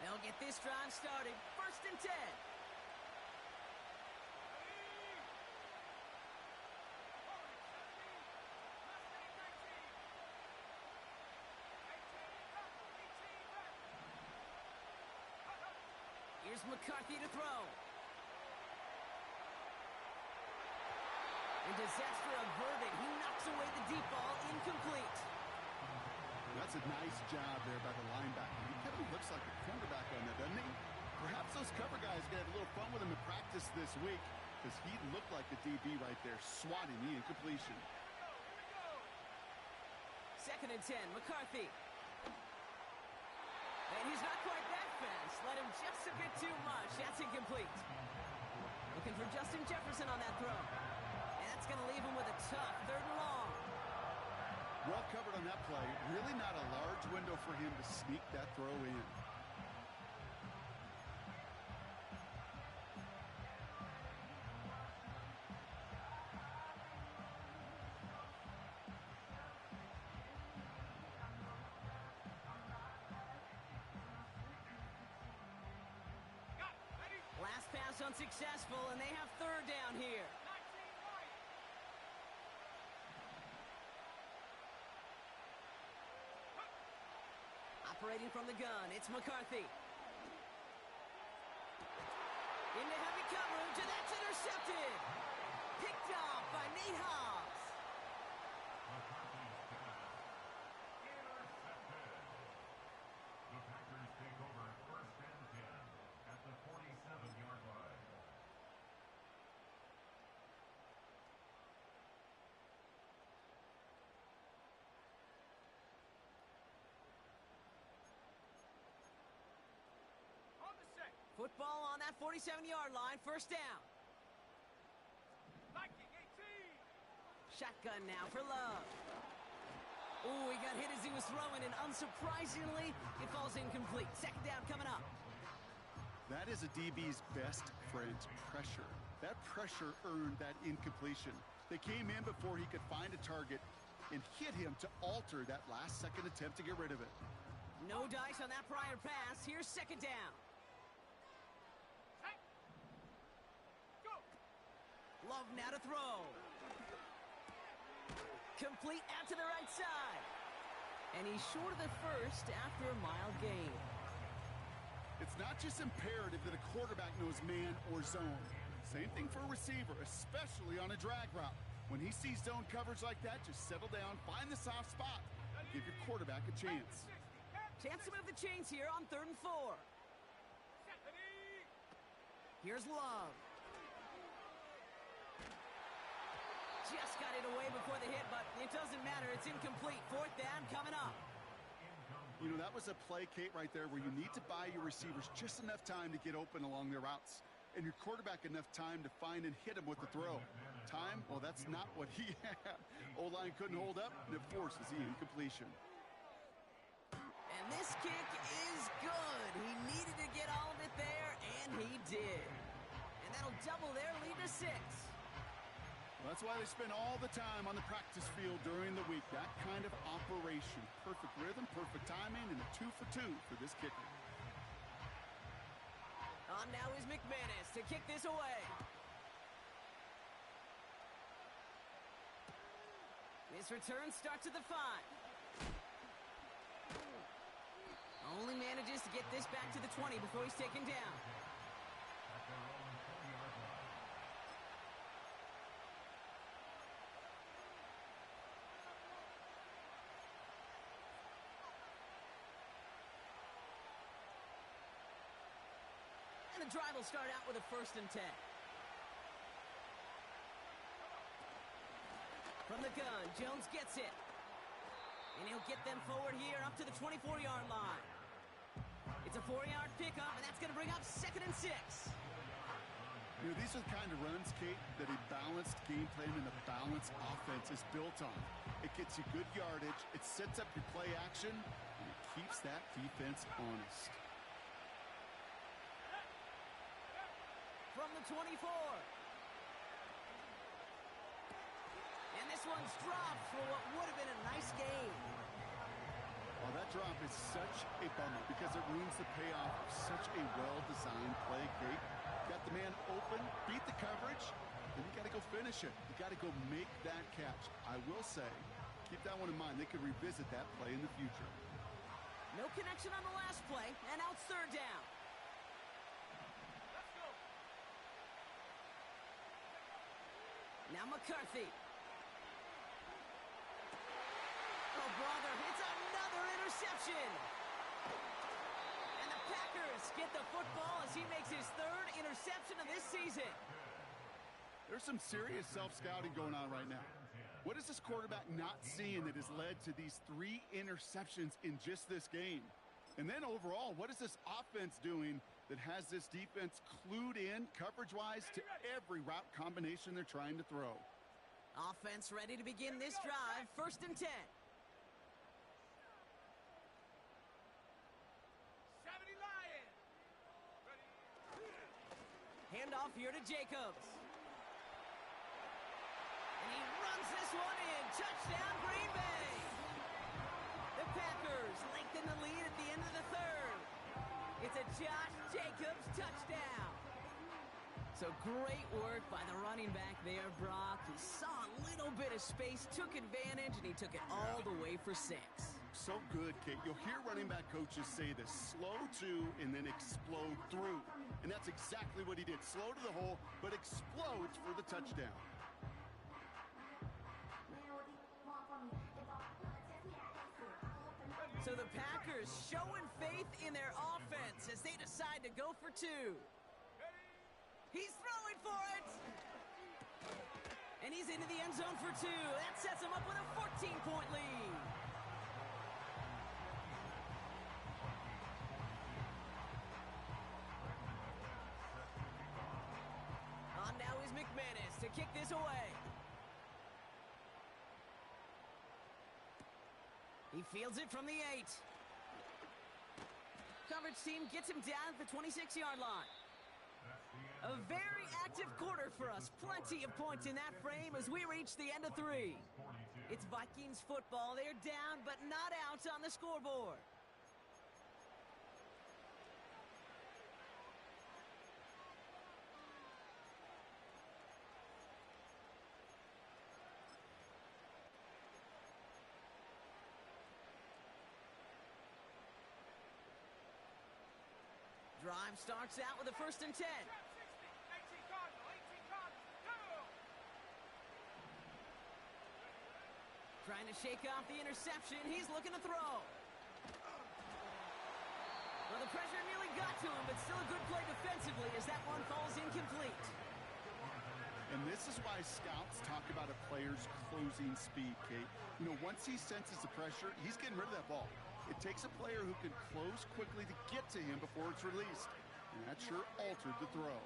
They'll get this drive started. First and 10. Here's McCarthy to throw. And disaster averted. He knocks away the deep ball, incomplete. That's a nice job there by the linebacker. He kind of looks like a cornerback on that, doesn't he? Perhaps those cover guys are going to have a little fun with him in practice this week because he looked like a DB right there, swatting the incompletion. Second and 10, McCarthy. And he's not quite that fast. Let him just a bit too much. That's incomplete. Looking for Justin Jefferson on that throw. And that's going to leave him with a tough 3rd and long. Well covered on that play. Really not a large window for him to sneak that throw in. Last pass unsuccessful, and they have 3rd down here. Operating from the gun, it's McCarthy. Into heavy coverage, and that's intercepted. Picked off by Nate Hobbs. The Packers take over first and 10 at the 47-yard line. Football on that 47-yard line, first down. Shotgun now for Love. Oh, he got hit as he was throwing, and unsurprisingly, it falls incomplete. Second down coming up. That is a DB's best friend, pressure. That pressure earned that incompletion. They came in before he could find a target and hit him to alter that last-second attempt to get rid of it. No dice on that prior pass. Here's second down. Love now to throw. Complete out to the right side. And he's short of the first after a mild gain. It's not just imperative that a quarterback knows man or zone. Same thing for a receiver, especially on a drag route. When he sees zone coverage like that, just settle down, find the soft spot, and give your quarterback a chance. Chance to move the chains here on 3rd and 4. Here's Love. Just got it away before the hit, but it doesn't matter. It's incomplete. Fourth down coming up. You know, that was a play, Kate, right there where you need to buy your receivers just enough time to get open along their routes. And your quarterback enough time to find and hit him with the throw. Time? Well, that's not what he had. O-line couldn't hold up, and it forces the incompletion. And this kick is good. He needed to get all of it there, and he did. And that'll double their lead to 6. Well, that's why they spend all the time on the practice field during the week. That kind of operation. Perfect rhythm, perfect timing, and a 2 for 2 for this kicker. On now is McManus to kick this away. This return starts at the 5. Only manages to get this back to the 20 before he's taken down. And the drive will start out with a 1st and 10. From the gun, Jones gets it. And he'll get them forward here up to the 24-yard line. It's a 4-yard pickup, and that's going to bring up 2nd and 6. You know, these are the kind of runs, Kate, that a balanced game plan and a balanced offense is built on. It gets you good yardage, it sets up your play action, and it keeps that defense honest. From the 24. And this one's dropped for what would have been a nice game. Well, that drop is such a bummer because it ruins the payoff of such a well-designed play, Kate. Got the man open, beat the coverage, and you got to go finish it. You got to go make that catch. I will say, keep that one in mind. They could revisit that play in the future. No connection on the last play, and now it's 3rd down. Now McCarthy. Oh, brother, it's another interception. And the Packers get the football as he makes his 3rd interception of this season. There's some serious self-scouting going on right now. What is this quarterback not seeing that has led to these 3 interceptions in just this game? And then overall, what is this offense doing that has this defense clued in coverage-wise to every route combination they're trying to throw? Offense ready to begin this drive. 1st and 10. Handoff here to Jacobs. And he runs this one in. Touchdown, Green Bay. The Packers lengthen the lead at the end of the 3rd. It's a Josh Jacobs touchdown. So great work by the running back there, Brock. He saw a little bit of space, took advantage, and he took it all the way for 6. So good, Kate. You'll hear running back coaches say this: slow to and then explode through. And that's exactly what he did. Slow to the hole, but explodes for the touchdown. So the Packers showing faith in their offense as they decide to go for 2. He's throwing for it. And he's into the end zone for 2. That sets him up with a 14-point lead. awareness to kick this away. He fields it from the 8. Coverage team gets him down at the 26-yard line. A very active quarter for us. Plenty of points in that frame as we reach the end of 3. It's Vikings football. They're down, but not out on the scoreboard. Drive starts out with a 1st and 10. Trying to shake off the interception. He's looking to throw. Well, the pressure nearly got to him, but still a good play defensively as that one falls incomplete. And this is why scouts talk about a player's closing speed, Kate. You know, once he senses the pressure, he's getting rid of that ball. It takes a player who can close quickly to get to him before it's released. And that sure altered the throw.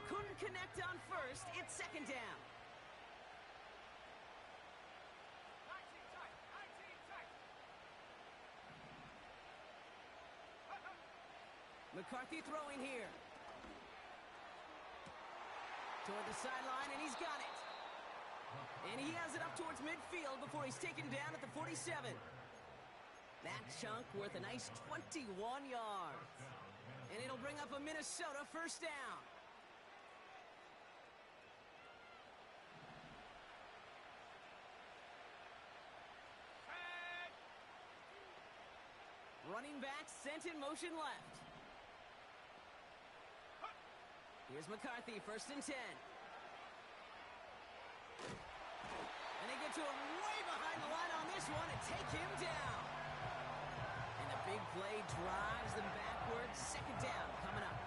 Couldn't connect on 1st. It's 2nd down. McCarthy throwing here. Toward the sideline, and he's got it. And he has it up towards midfield before he's taken down at the 47. That chunk worth a nice 21 yards. And it'll bring up a Minnesota 1st down. Running back sent in motion left. Here's McCarthy, 1st and 10. And they get to him way behind the line on this one and take him down. And the big play drives them backwards. 2nd down coming up.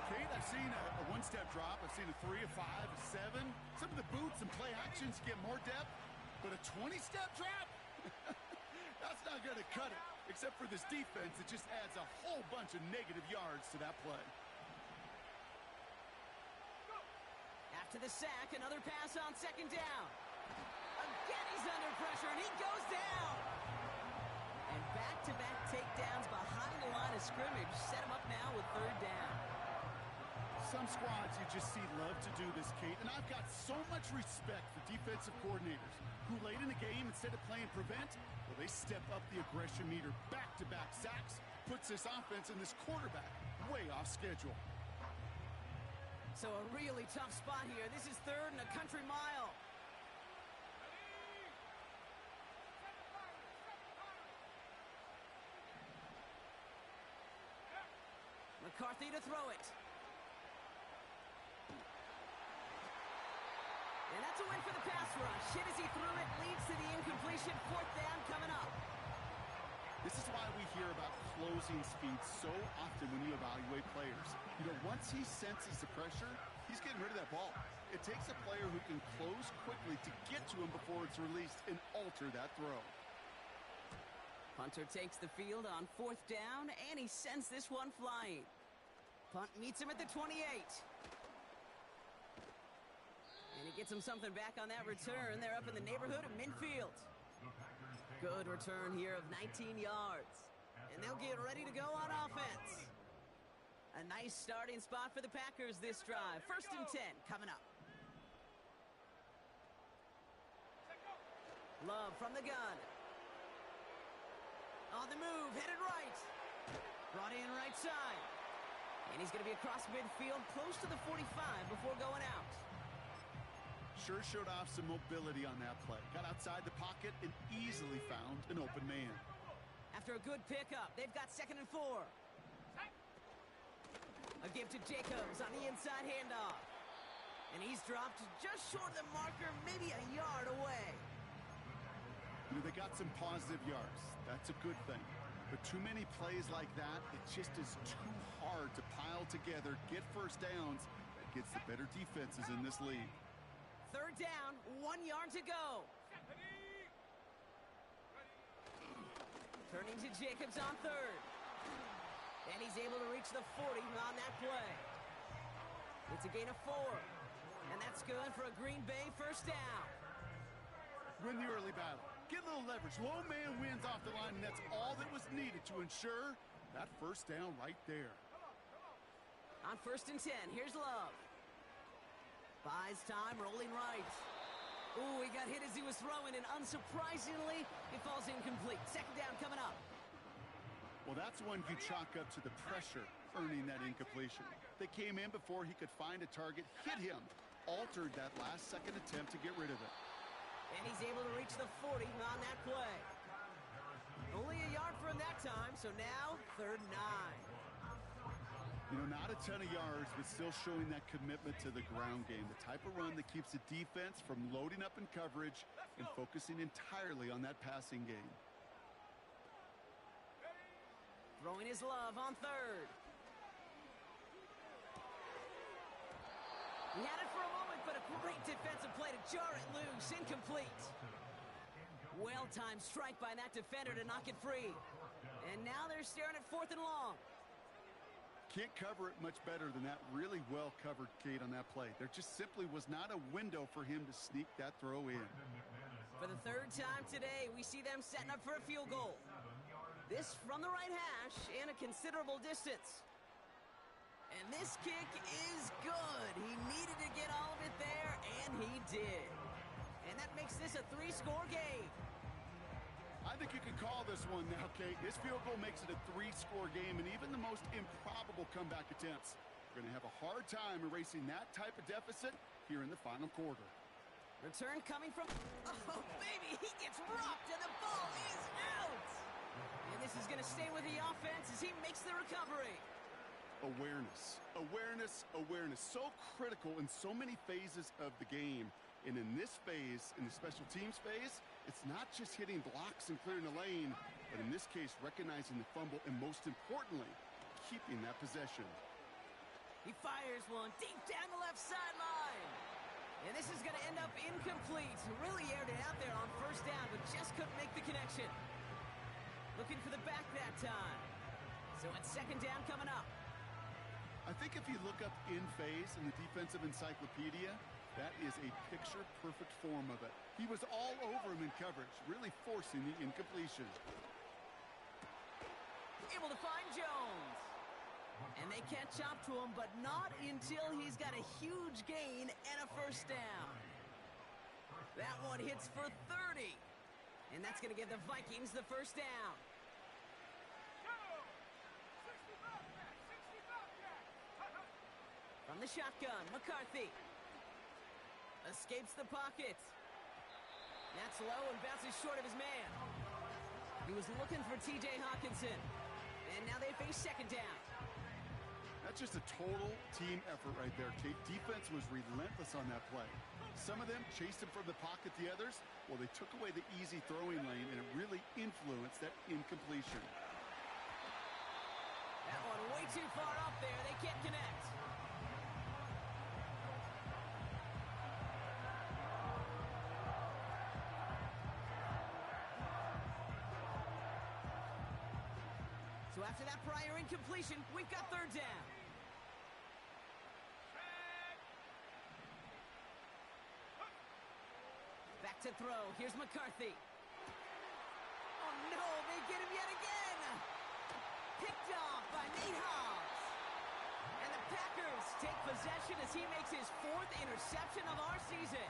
Kate, I've seen a one-step drop. I've seen a 3, a 5, a 7. Some of the boots and play actions get more depth, but a 20-step drop? That's not going to cut it, except for this defense that just adds a whole bunch of negative yards to that play. After the sack, another pass on 2nd down. Again, he's under pressure, and he goes down. And back-to-back takedowns behind the line of scrimmage set him up now with 3rd down. Some squads you just see love to do this, Kate, and I've got so much respect for defensive coordinators who late in the game, instead of playing prevent, well, they step up the aggression meter. Back-to-back sacks puts this offense and this quarterback way off schedule. So a really tough spot here. This is 3rd and a country mile. McCarthy to throw it. And that's a win for the pass rush. Hit as he threw it, leads to the incompletion. 4th down coming up. This is why we hear about closing speed so often when you evaluate players. You know, once he senses the pressure, he's getting rid of that ball. It takes a player who can close quickly to get to him before it's released and alter that throw. Punter takes the field on 4th down, and he sends this one flying. Punt meets him at the 28. And he gets him something back on that return. They're up in the neighborhood of midfield. Good return here of 19 yards. And they'll get ready to go on offense. A nice starting spot for the Packers this drive. 1st and 10 coming up. Love from the gun. On the move, headed right. Brought in right side. And he's going to be across midfield, close to the 45 before going out. Sure showed off some mobility on that play. Got outside the pocket and easily found an open man. After a good pickup, they've got 2nd and 4. A give to Jacobs on the inside handoff. And he's dropped just short of the marker, maybe a yard away. You know, they got some positive yards. That's a good thing. But too many plays like that, it just is too hard to pile together, get 1st downs, against the better defenses in this league. 3rd down, 1 yard to go. Turning to Jacobs on 3rd. And he's able to reach the 40 on that play. It's a gain of 4. And that's good for a Green Bay first down. Win the early battle. Get a little leverage. Low man wins off the line, and that's all that was needed to ensure that first down right there. On 1st and 10, here's Love. Buys time, rolling right. Ooh, he got hit as he was throwing, and unsurprisingly, it falls incomplete. Second down coming up. Well, that's one you chalk up to the pressure earning that incompletion. They came in before he could find a target, hit him, altered that last-second attempt to get rid of it. And he's able to reach the 40 on that play. Only a yard for him that time, so now 3rd and 9. You know, not a ton of yards, but still showing that commitment to the ground game. The type of run that keeps the defense from loading up in coverage and focusing entirely on that passing game. Throwing his Love on 3rd. He had it for a moment, but a great defensive play to jar it loose. Incomplete. Well-timed strike by that defender to knock it free. And now they're staring at 4th and long. Can't cover it much better than that really well-covered Kate on that play. There just simply was not a window for him to sneak that throw in. For the 3rd time today, we see them setting up for a field goal. This from the right hash and a considerable distance. And this kick is good. He needed to get all of it there, and he did. And that makes this a 3-score game. I think you can call this one now, Kate. This field goal makes it a 3-score game, and even the most improbable comeback attempts are going to have a hard time erasing that type of deficit here in the final quarter. Return coming from... Oh, baby, he gets rocked, and the ball is out. And this is going to stay with the offense as he makes the recovery. Awareness, awareness, awareness. So critical in so many phases of the game. And in this phase, in the special teams phase, it's not just hitting blocks and clearing the lane, but in this case, recognizing the fumble and most importantly, keeping that possession. He fires one deep down the left sideline. And this is going to end up incomplete. Really aired it out there on 1st down, but just couldn't make the connection. Looking for the back that time. So it's 2nd down coming up. I think if you look up in phase in the defensive encyclopedia, that is a picture-perfect form of it. He was all over him in coverage, really forcing the incompletion. Able to find Jones. And they catch up to him, but not until he's got a huge gain and a 1st down. That one hits for 30. And that's going to give the Vikings the 1st down. From the shotgun, McCarthy. Escapes the pocket. That's low and bounces short of his man. He was looking for T.J. Hawkinson. And now they face 2nd down. That's just a total team effort right there, Kate. Defense was relentless on that play. Some of them chased him from the pocket. The others, well, they took away the easy throwing lane, and it really influenced that incompletion. That one way too far up there. They can't connect. So after that prior incompletion, we've got 3rd down. Back to throw. Here's McCarthy. Oh, no, they get him yet again. Picked off by Nate Hobbs. And the Packers take possession as he makes his 4th interception of our season.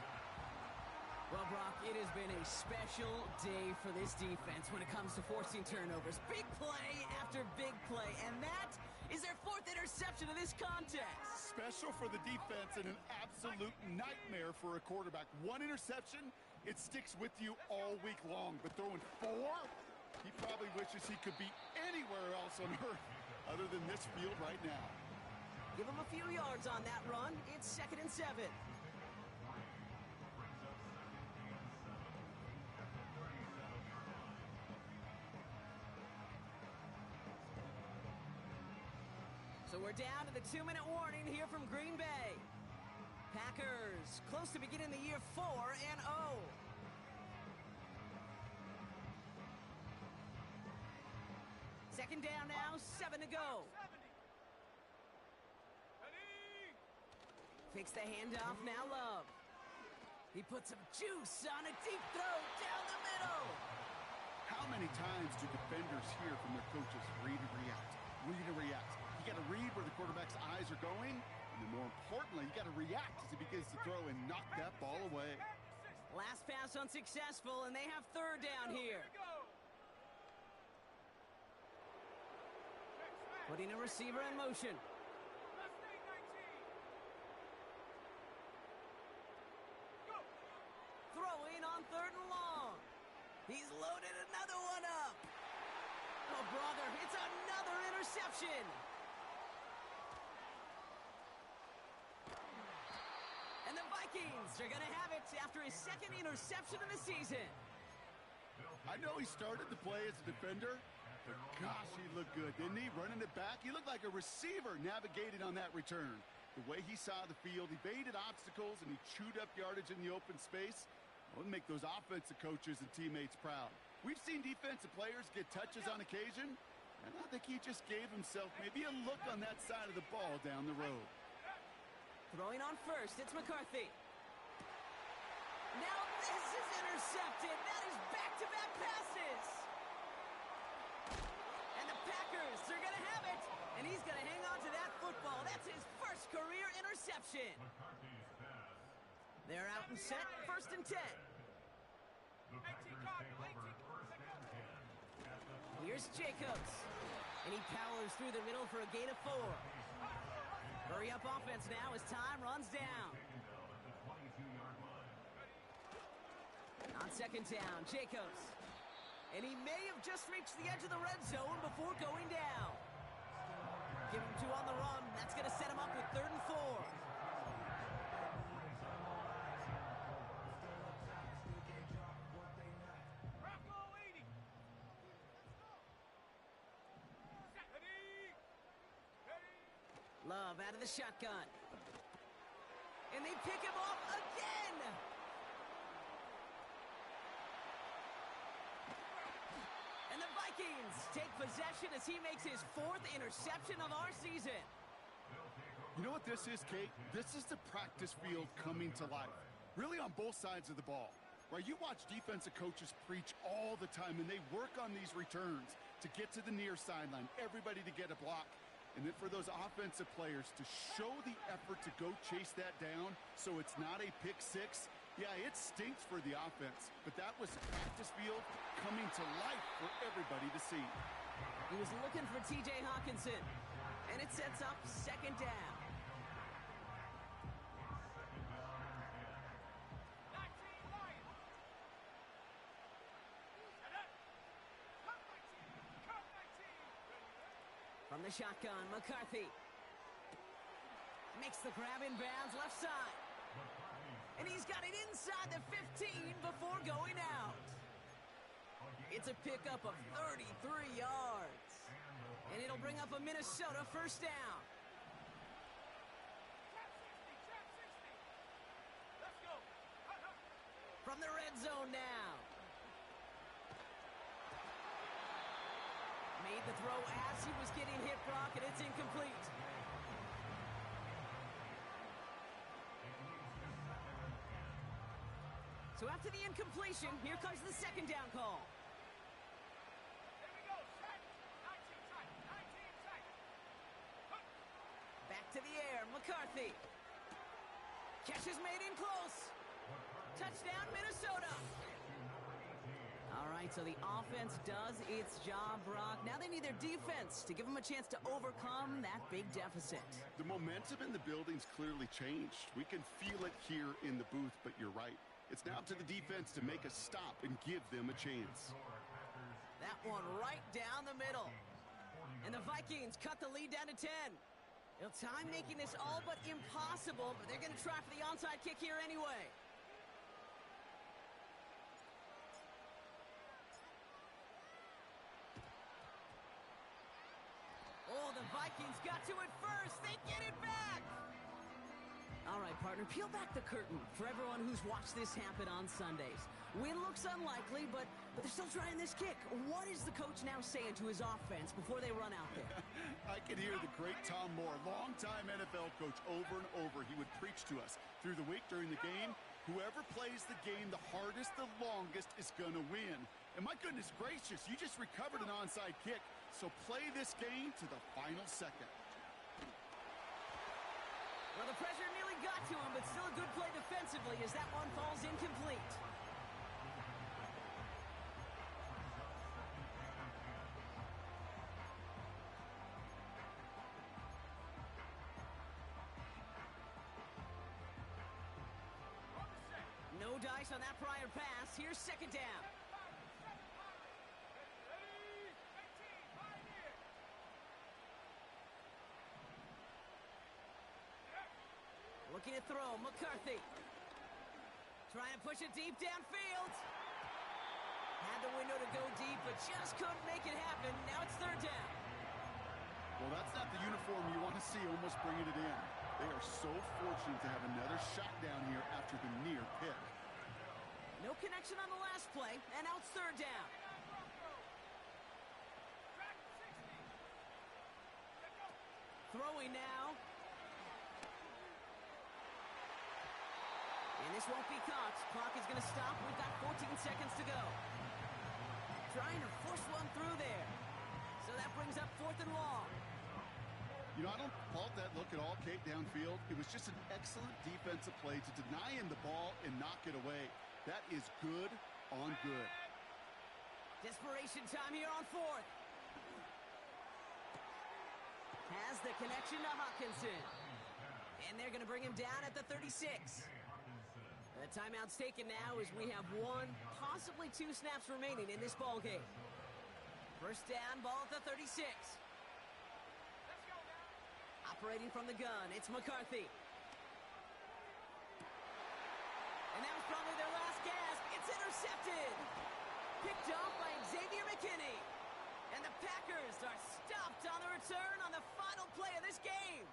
Well, Brock, it has been a special day for this defense when it comes to forcing turnovers. Big play after big play, and that is their 4th interception of this contest. Special for the defense and an absolute nightmare for a quarterback. 1 interception, it sticks with you all week long, but throwing 4, he probably wishes he could be anywhere else on earth other than this field right now. Give him a few yards on that run. It's 2nd and 7. So we're down to the 2-minute warning here from Green Bay. Packers close to beginning the year 4-0. Second down now, 7 to go. Fakes the handoff, now Love. He puts some juice on a deep throw down the middle. How many times do defenders hear from their coaches, read and react, read and react? You got to read where the quarterback's eyes are going, and then more importantly, you got to react as he begins to throw and knock that ball away. Last pass unsuccessful, and they have third down here. Putting a receiver in motion. Throwing on third and long. He's loaded another one up. Oh, brother, it's another interception. And the Vikings are going to have it after his second interception of the season. I know he started the play as a defender, but gosh, he looked good, didn't he? Running it back, he looked like a receiver navigating on that return. The way he saw the field, he baited obstacles, and he chewed up yardage in the open space. It would make those offensive coaches and teammates proud. We've seen defensive players get touches on occasion, and I think he just gave himself maybe a look on that side of the ball down the road. Throwing on first, it's McCarthy. Now this is intercepted. That is back-to-back passes. And the Packers are going to have it, and he's going to hang on to that football. That's his first career interception. They're out and set, first and 10. Here's Jacobs, and he powers through the middle for a gain of 4. Hurry up offense now as time runs down. On second down, Jacobs. And he may have just reached the edge of the red zone before going down. Give him 2 on the run. That's going to set him up with third and 4. Love out of the shotgun. And they pick him off again. And the Vikings take possession as he makes his 4th interception of our season. You know what this is, Kate? This is the practice field coming to life. Really on both sides of the ball. Right? You watch defensive coaches preach all the time, and they work on these returns to get to the near sideline, everybody to get a block. And then for those offensive players to show the effort to go chase that down so it's not a pick 6, yeah, it stinks for the offense. But that was the practice field coming to life for everybody to see. He was looking for T.J. Hawkinson, and it sets up second down. From the shotgun, McCarthy makes the grab in bounds left side. And he's got it inside the 15 before going out. It's a pickup of 33 yards. And it'll bring up a Minnesota first down. From the red zone now. Made the throw as he was getting hit, Brock, and it's incomplete. So after the incompletion, here comes the second down call. Back to the air, McCarthy. Catch is made in close. Touchdown, Minnesota. All right, so the offense does its job, Brock. Now they need their defense to give them a chance to overcome that big deficit. The momentum in the building's clearly changed. We can feel it here in the booth, but you're right. It's now up to the defense to make a stop and give them a chance. That one right down the middle. And the Vikings cut the lead down to 10. Time making this all but impossible, but they're going to try for the onside kick here anyway. Oh, the Vikings got to it first. They get it back. All right, partner, peel back the curtain for everyone who's watched this happen on Sundays. Win looks unlikely, but they're still trying this kick. What is the coach now saying to his offense before they run out there? I can hear the great Tom Moore, longtime NFL coach, over and over. He would preach to us through the week during the game. Whoever plays the game the hardest, the longest, is going to win. And my goodness gracious, you just recovered an onside kick. So play this game to the final second. Well, the pressure nearly got to him, but still a good play defensively as that one falls incomplete. No dice on that prior pass. Here's second down. Looking to throw, McCarthy. Trying to push it deep downfield. Had the window to go deep, but just couldn't make it happen. Now it's third down. Well, that's not the uniform you want to see almost bringing it in. They are so fortunate to have another shot down here after the near pick. No connection on the last play, and now it's third down. Throwing now. And this won't be caught. Clock is going to stop. We've got 14 seconds to go. Trying to force one through there. So that brings up fourth and long. You know, I don't fault that look at all, Kate, downfield. It was just an excellent defensive play to deny him the ball and knock it away. That is good on good. Desperation time here on fourth. Has the connection to Hawkinson. And they're going to bring him down at the 36. The timeout's taken now as we have one, possibly two snaps remaining in this ball game. First down, ball at the 36. Operating from the gun, it's McCarthy. And that was probably their last gasp. It's intercepted. Picked off by Xavier McKinney. And the Packers are stopped on the return on the final play of this game.